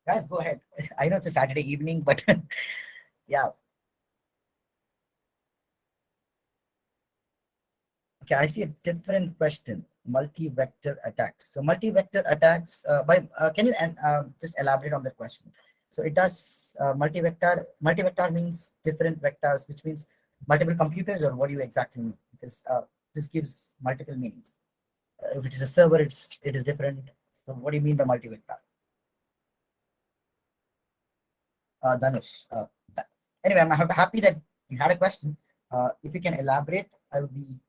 Guys, go ahead. I know it's a Saturday evening, but yeah. Okay, I see a different question. Multi-vector attacks. So multi-vector attacks. Can you just elaborate on that question? So it does multi-vector. Multi-vector means different vectors, which means multiple computers, or what do you exactly mean? Because this gives multiple meanings. If it is a server, it is different. So what do you mean by multi-vector? Dhanush. Anyway, I'm happy that you had a question. If you can elaborate, I would be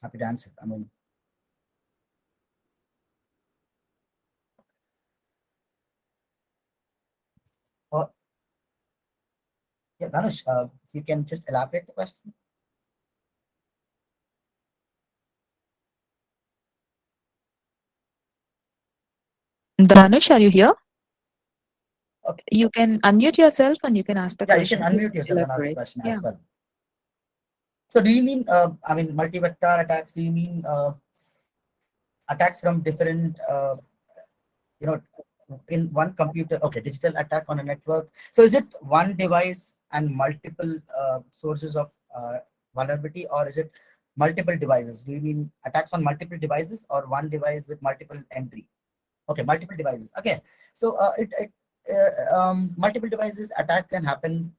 happy to answer. I mean, uh, yeah, Dhanush, if you can just elaborate the question. Dhanush, are you here? Okay. You can unmute yourself and you can ask the Yeah, you can question. unmute yourself and ask the Elaborate. question Yeah. as well. So, do you mean, I mean, multi-vector attacks? Do you mean attacks from different, you know, in one computer? Okay, digital attack on a network. So, is it one device and multiple sources of vulnerability, or is it multiple devices? Do you mean attacks on multiple devices or one device with multiple entry? Okay, multiple devices. Okay, so multiple devices attack can happen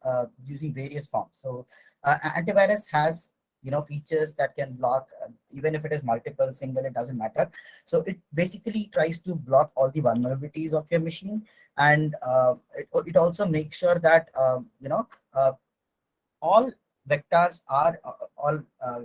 using various forms. So antivirus has features that can block even if it is multiple, single, it doesn't matter. So it basically tries to block all the vulnerabilities of your machine, and it also makes sure that all vectors are all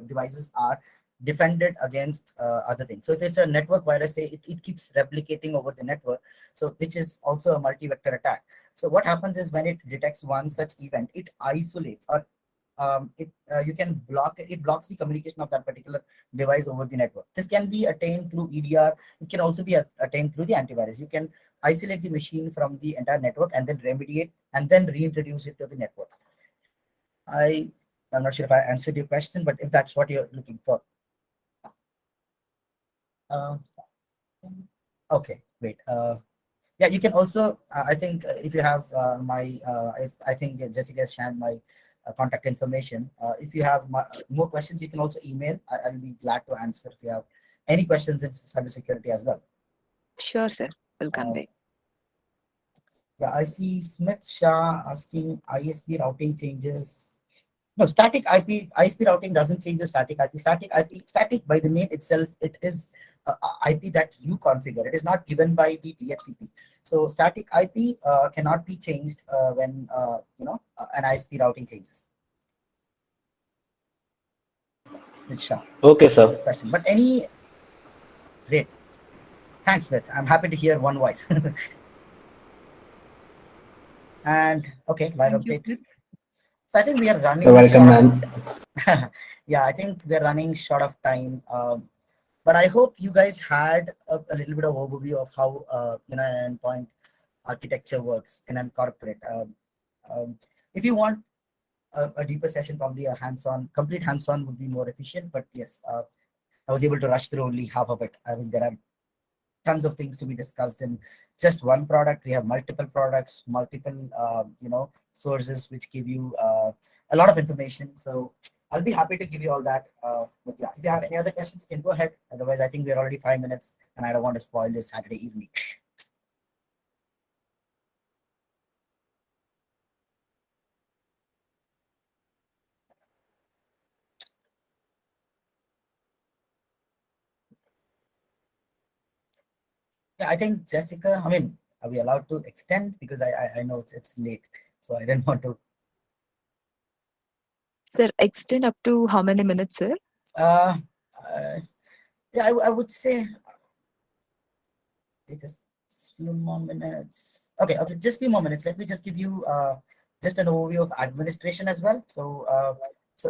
devices are defended against other things. So if it's a network virus, say it keeps replicating over the network, so which is also a multi-vector attack. So what happens is when it detects one such event, it isolates, or it you can block it. It blocks the communication of that particular device over the network. This can be attained through EDR. It can also be attained through the antivirus. You can isolate the machine from the entire network and then remediate and then reintroduce it to the network. I I'm not sure if I answered your question, but if that's what you're looking for. Uh, okay, great. Yeah, you can also, I think, if you have if I think Jessica has shared my contact information. If you have more questions, you can also email. I'll be glad to answer if you have any questions in cybersecurity as well. Sure, sir. Will Uh, convey. yeah, I see Smith Shah asking ISP routing changes. No, static IP, ISP routing doesn't change the static IP. Static IP, static by the name itself, it is IP that you configure. It is not given by the DHCP. So static IP cannot be changed when an ISP routing changes. Smith Shah. Okay, Thanks for sir. the question. But any great. Thanks, Smith. I'm happy to hear one voice. And okay, live Thank you, update. sir. So I think we are You're running welcome, short of. man. Yeah, I think we're running short of time. But I hope you guys had a little bit of overview of how an endpoint architecture works in a corporate. If you want a deeper session, probably a hands-on, complete hands-on would be more efficient. But yes, I was able to rush through only half of it. I mean, there are tons of things to be discussed in just one product. We have multiple products, multiple sources which give you a lot of information. So I'll be happy to give you all that. But yeah, if you have any other questions, you can go ahead. Otherwise, I think we're already 5 minutes, and I don't want to spoil this Saturday evening. Yeah, I think Jessica. I mean, are we allowed to extend because I know it's late, so I didn't want to. Sir, extend up to how many minutes, sir? Uh, uh yeah, I would say just few more minutes. Okay, okay, just few more minutes. Let me just give you just an overview of administration as well. So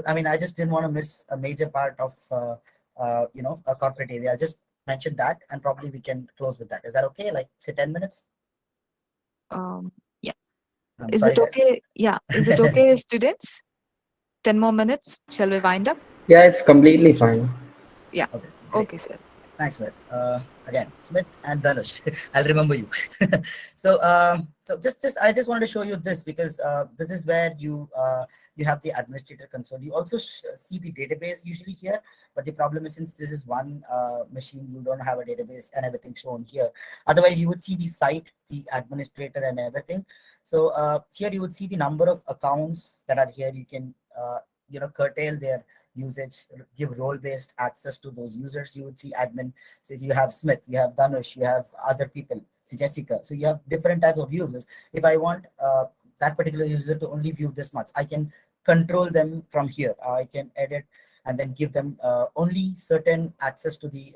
I mean, I just didn't want to miss a major part of a corporate area. I just mentioned that, and probably we can close with that. Is that okay? Like say 10 minutes. Yeah. I'm Is sorry, it guys. okay? Yeah. Is it okay, students? 10 more minutes. Shall we wind up? Yeah, it's completely fine. Yeah. Okay, great. Okay, sir. Thanks, Smith. Again, Smith and Dhanush. I'll remember you. So just I just wanted to show you this because this is where you have the administrator console. You also see the database usually here, but the problem is since this is one machine, you don't have a database and everything shown here. Otherwise, you would see the site, the administrator, and everything. So here you would see the number of accounts that are here. You can curtail their usage, give role-based access to those users. You would see admin. So if you have Smith, you have Dhanush, you have other people, so Jessica. So you have different types of users. If I want that particular user to only view this much, I can control them from here. I can edit and then give them only certain access to the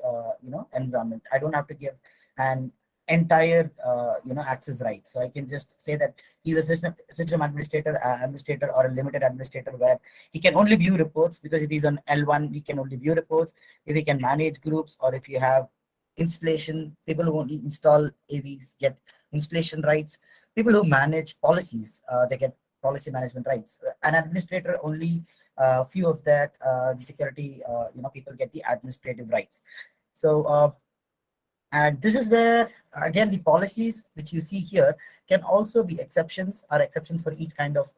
environment. I don't have to give an entire access right. So I can just say that he's a system administrator or a limited administrator where he can only view reports, because if he's on L1, he can only view reports. If he can manage groups, or if you have installation, people who only install AVs get installation rights. People who manage policies, they get policy management rights. An administrator only few of that the security people get the administrative rights. So and this is where, again, the policies which you see here can also be exceptions, are exceptions for each kind of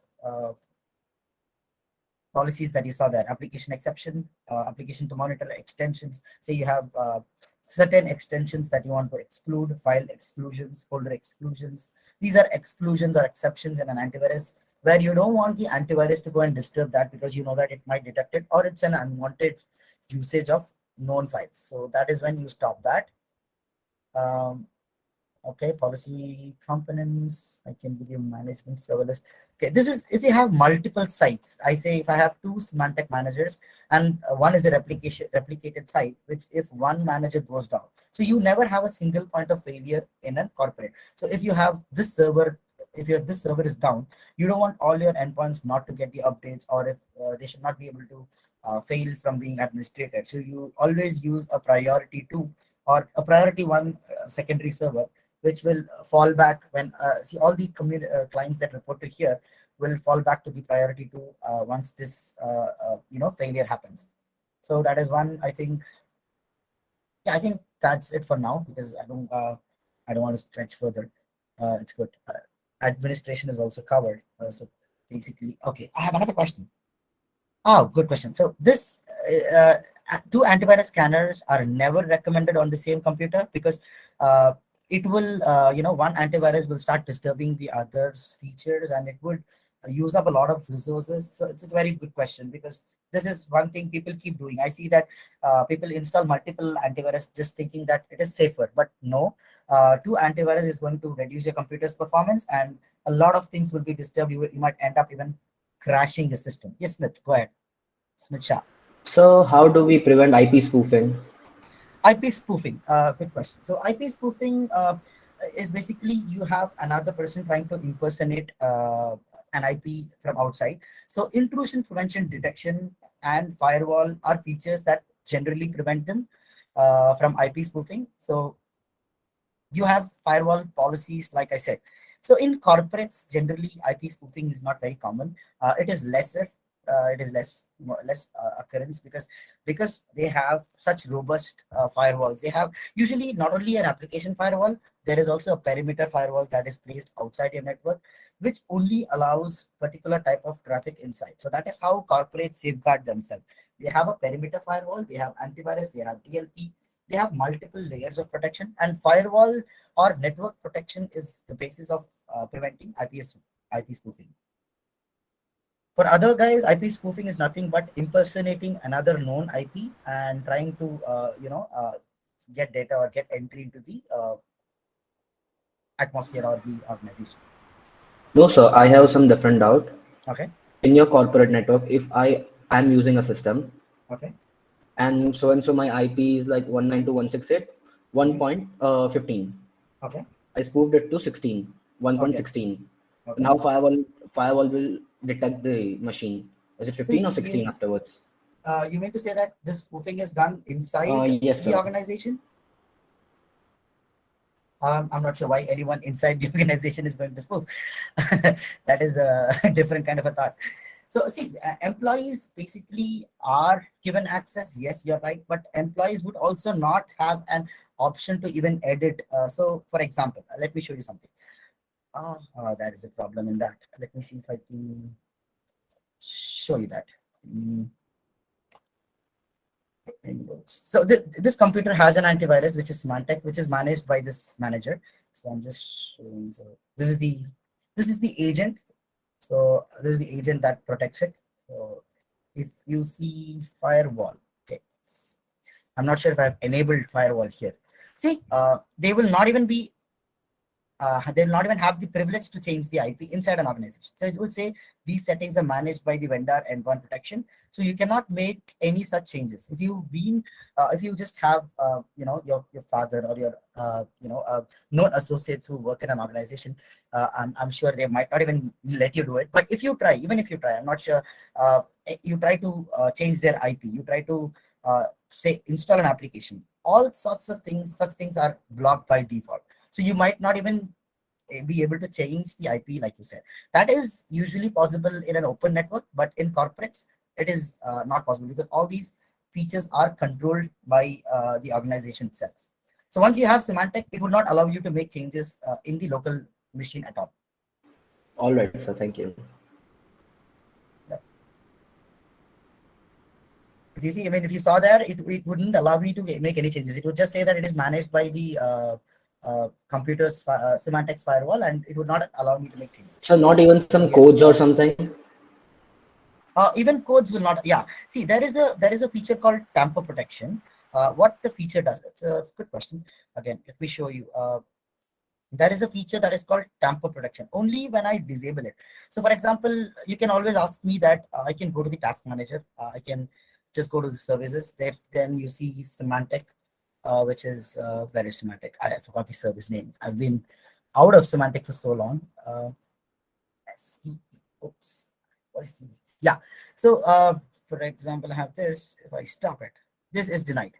policies that you saw there: application exception, application to monitor, extensions. Say you have certain extensions that you want to exclude, file exclusions, folder exclusions. These are exclusions or exceptions in an antivirus where you don't want the antivirus to go and disturb that because you know that it might detect it, or it's an unwanted usage of known files. So that is when you stop that. Um, Okay, policy components. I can give you management serverless. Okay, this is if you have multiple sites. I say if I have two Symantec managers and one is a replicated site, which if one manager goes down, so you never have a single point of failure in a corporate. So if you have this server, if your this server is down, you don't want all your endpoints not to get the updates, or if they should not be able to fail from being administrated. So you always use a priority two or a priority one secondary server, which will fall back when see all the clients that report to here will fall back to the priority two once this failure happens. So that is one. I think, yeah, I think that's it for now because I don't want to stretch further. It's good. Administration is also covered. So basically, okay. I have another question. Oh, good question. So this two antivirus scanners are never recommended on the same computer because uh, it will, one antivirus will start disturbing the other's features and it would use up a lot of resources. So it's a very good question because this is one thing people keep doing. I see that people install multiple antivirus just thinking that it is safer, but no, two antivirus is going to reduce your computer's performance and a lot of things will be disturbed. You might end up even crashing your system. Yes, Smith, go ahead. Smith Shah. So how do we prevent IP spoofing? IP spoofing. Good question. So IP spoofing is basically you have another person trying to impersonate an IP from outside. So intrusion prevention detection and firewall are features that generally prevent them from IP spoofing. So you have firewall policies, like I said. So in corporates, generally IP spoofing is not very common. It is lesser. It is less occurrence because they have such robust firewalls. They have usually not only an application firewall, there is also a perimeter firewall that is placed outside your network, which only allows particular type of traffic inside. So that is how corporates safeguard themselves. They have a perimeter firewall, they have antivirus, they have DLP, they have multiple layers of protection, and firewall or network protection is the basis of preventing IP spoofing. For other guys, IP spoofing is nothing but impersonating another known IP and trying to get data or get entry into the atmosphere or the organization. No, sir, I have some different doubt. Okay. In your corporate network, if I am using a system Okay. and so my IP is like 192.168, Mhm. 1.15. Okay. I spoofed it to 16, Okay. 1.16. And Okay. how firewall will detect the machine? Is it So 15 or 16 afterwards? you mean to say that this spoofing is done inside Yes, the sir. organization? I'm not sure why anyone inside the organization is going to spoof. That is a different kind of a thought. So see, employees basically are given access. Yes, you're right, but employees would also not have an option to even edit. So, for example, let me show you something. That is a problem in that. Let me see if I can show you that. Mm, Windows. So this computer has an antivirus, which is Symantec, which is managed by this manager. So I'm just showing. So this is the agent. So this is the agent that protects it. So if you see firewall, okay, I'm not sure if I've enabled firewall here. See, they will not even be they'll not even have the privilege to change the IP inside an organization. So it would say these settings are managed by the vendor endpoint protection. So you cannot make any such changes. If you just have, your father or your, known associates who work in an organization, I'm sure they might not even let you do it. But if you try, even if you try, I'm not sure, you try to change their IP, you try to say install an application. All sorts of things, such things are blocked by default. So you might not even be able to change the IP, like you said. That is usually possible in an open network, but in corporates, it is not possible because all these features are controlled by the organization itself. So once you have Symantec, it would not allow you to make changes in the local machine at all. All right, sir. Thank you. Yeah. If you see, I mean, if you saw there, it wouldn't allow me to make any changes. It would just say that it is managed by the computer's semantics firewall, and it would not allow me to make changes. So not even So some yes, codes or something? even codes will not. Yeah, see, there is a feature called tamper protection. What the feature does? It's a good question. Again, let me show you. There is a feature that is called tamper protection only when I disable it. So for example, you can always ask me that I can go to the task manager. I can just go to the services there. Then you see semantic, which is very semantic. I forgot the service name. I've been out of semantic for so long. SE, oops, what is the, yeah. So for example, I have this. If I stop it, this is denied.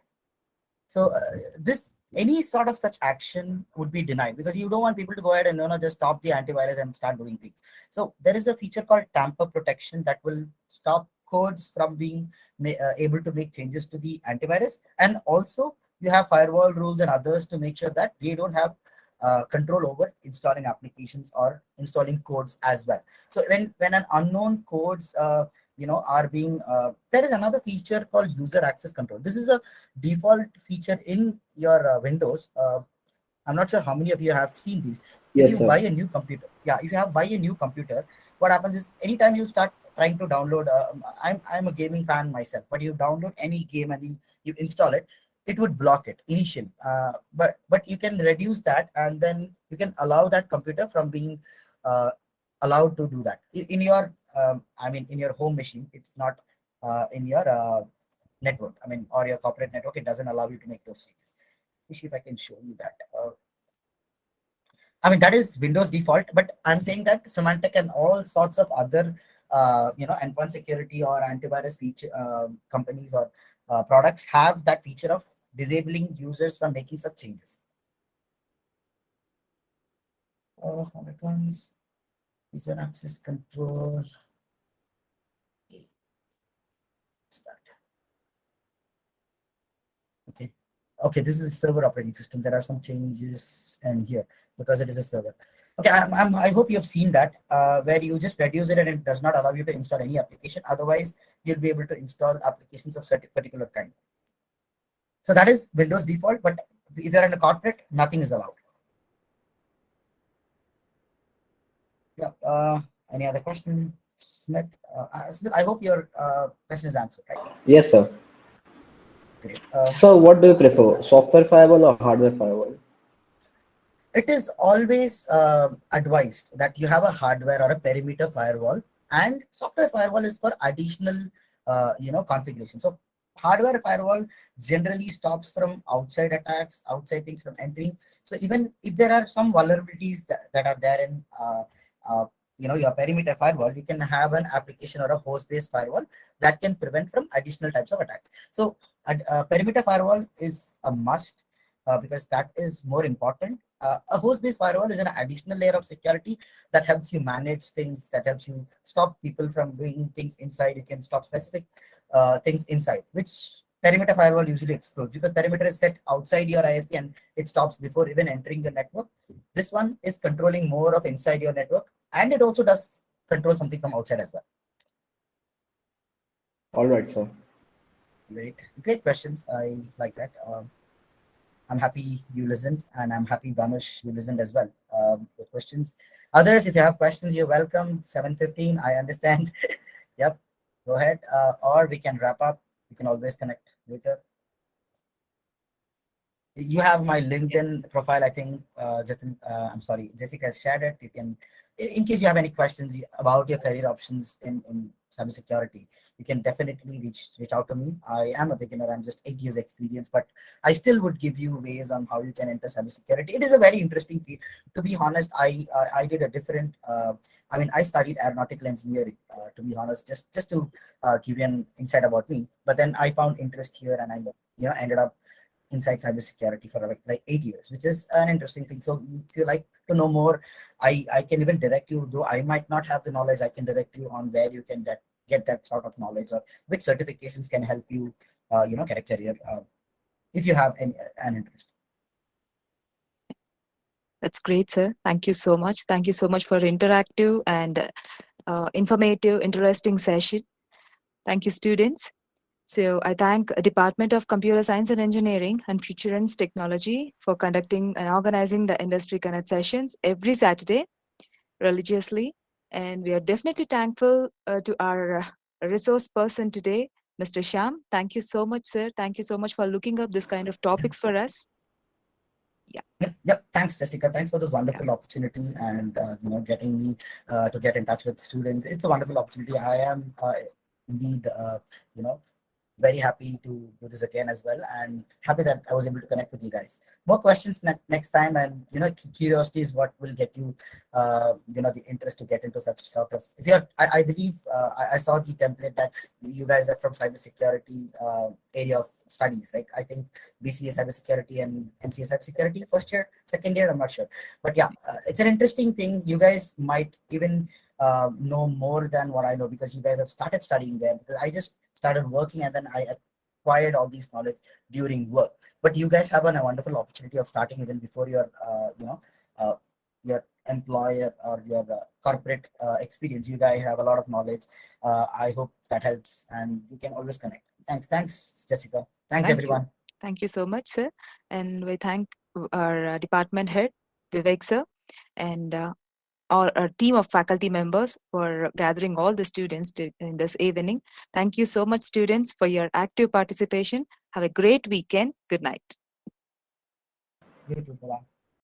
So this any sort of such action would be denied because you don't want people to go ahead and just stop the antivirus and start doing things. So there is a feature called tamper protection that will stop codes from being able to make changes to the antivirus, and also you have firewall rules and others to make sure that they don't have control over installing applications or installing codes as well. So when an unknown codes are being there is another feature called user access control. This is a default feature in your Windows. I'm not sure how many of you have seen these. If Yes, you sir. buy a new computer, yeah, if you have buy a new computer, what happens is anytime you start trying to download, I'm a gaming fan myself, but you download any game and you install it, it would block it initially. But you can reduce that, and then you can allow that computer from being uh, allowed to do that in your, I mean, in your home machine. It's not in your network. I mean, or your corporate network. It doesn't allow you to make those changes. Let me see if I can show you that. I mean, that is Windows default, but I'm saying that Symantec and all sorts of other, endpoint security or antivirus feature companies or products have that feature of disabling users from making such changes. Small icons, user access control. Start. Okay. Okay, this is a server operating system. There are some changes in here because it is a server. Okay, I hope you have seen that where you just reduce it and it does not allow you to install any application. Otherwise, you'll be able to install applications of certain particular kind. So that is Windows default, but if you're in a corporate, nothing is allowed. Yeah. Any other question, Smith? Smith, I hope your question is answered, right? Yes, sir. Great. So what do you prefer, software firewall or hardware firewall? It is always advised that you have a hardware or a perimeter firewall, and software firewall is for additional configuration. So hardware firewall generally stops from outside attacks, outside things from entering. So even if there are some vulnerabilities that are there in your perimeter firewall, you can have an application or a host based firewall that can prevent from additional types of attacks. So perimeter firewall is a must because that is more important. A host-based firewall is an additional layer of security that helps you manage things, that helps you stop people from doing things inside. You can stop specific things inside, which perimeter firewall usually explodes because perimeter is set outside your ISP and it stops before even entering your network. This one is controlling more of inside your network, and it also does control something from outside as well. All right, sir. Great questions. I like that. I'm happy you listened, and I'm happy Dhanush you listened as well. With questions, others, if you have questions, you're welcome. 7:15. I understand. Yep. Go ahead, or we can wrap up. You can always connect later. You have my LinkedIn profile. I think I'm sorry, Jessica has shared it. You can, in case you have any questions about your career options in cybersecurity, you can definitely reach out to me. I am a beginner. I'm just 8 years experience, but I still would give you ways on how you can enter cybersecurity. It is a very interesting field. To be honest, I did a different. I mean, I studied aeronautical engineering. To be honest, just to give you an insight about me. But then I found interest here, and I ended up inside cybersecurity for like 8 years, which is an interesting thing. So if you like to know more, I can even direct you, though I might not have the knowledge, I can direct you on where you can get that sort of knowledge, or which certifications can help you, get a career if you have an interest. That's great, sir. Thank you so much. Thank you so much for interactive and informative, interesting session. Thank you, students. So I thank Department of Computer Science and Engineering and Futurance Technology for conducting and organizing the Industry Connect sessions every Saturday religiously. And we are definitely thankful to our resource person today, Mr. Shyam. Thank you so much, sir. Thank you so much for looking up this kind of topics for us. Yeah. Yep. Thanks, Jessica. Thanks for the Yeah. wonderful opportunity and getting me to get in touch with students. It's a wonderful opportunity. I am indeed you know very happy to do this again as well, and happy that I was able to connect with you guys. More questions next time, and curiosity is what will get you the interest to get into such sort of. If you're, I believe I saw the template that you guys are from cybersecurity area of studies, right? I think BCA cybersecurity and MCA cybersecurity, first year, second year, I'm not sure, but yeah, it's an interesting thing. You guys might even know more than what I know, because you guys have started studying there, because I just started working and then I acquired all these knowledge during work. But you guys have a wonderful opportunity of starting even before your employer or your corporate experience. You guys have a lot of knowledge. I hope that helps, and you can always connect. Thanks, Jessica. Thanks, Thank you. everyone. Thank you so much, sir. And we thank our department head, Vivek, sir, and our team of faculty members for gathering all the students in this evening. Thank you so much, students, for your active participation. Have a great weekend. Good night. You too. Bye.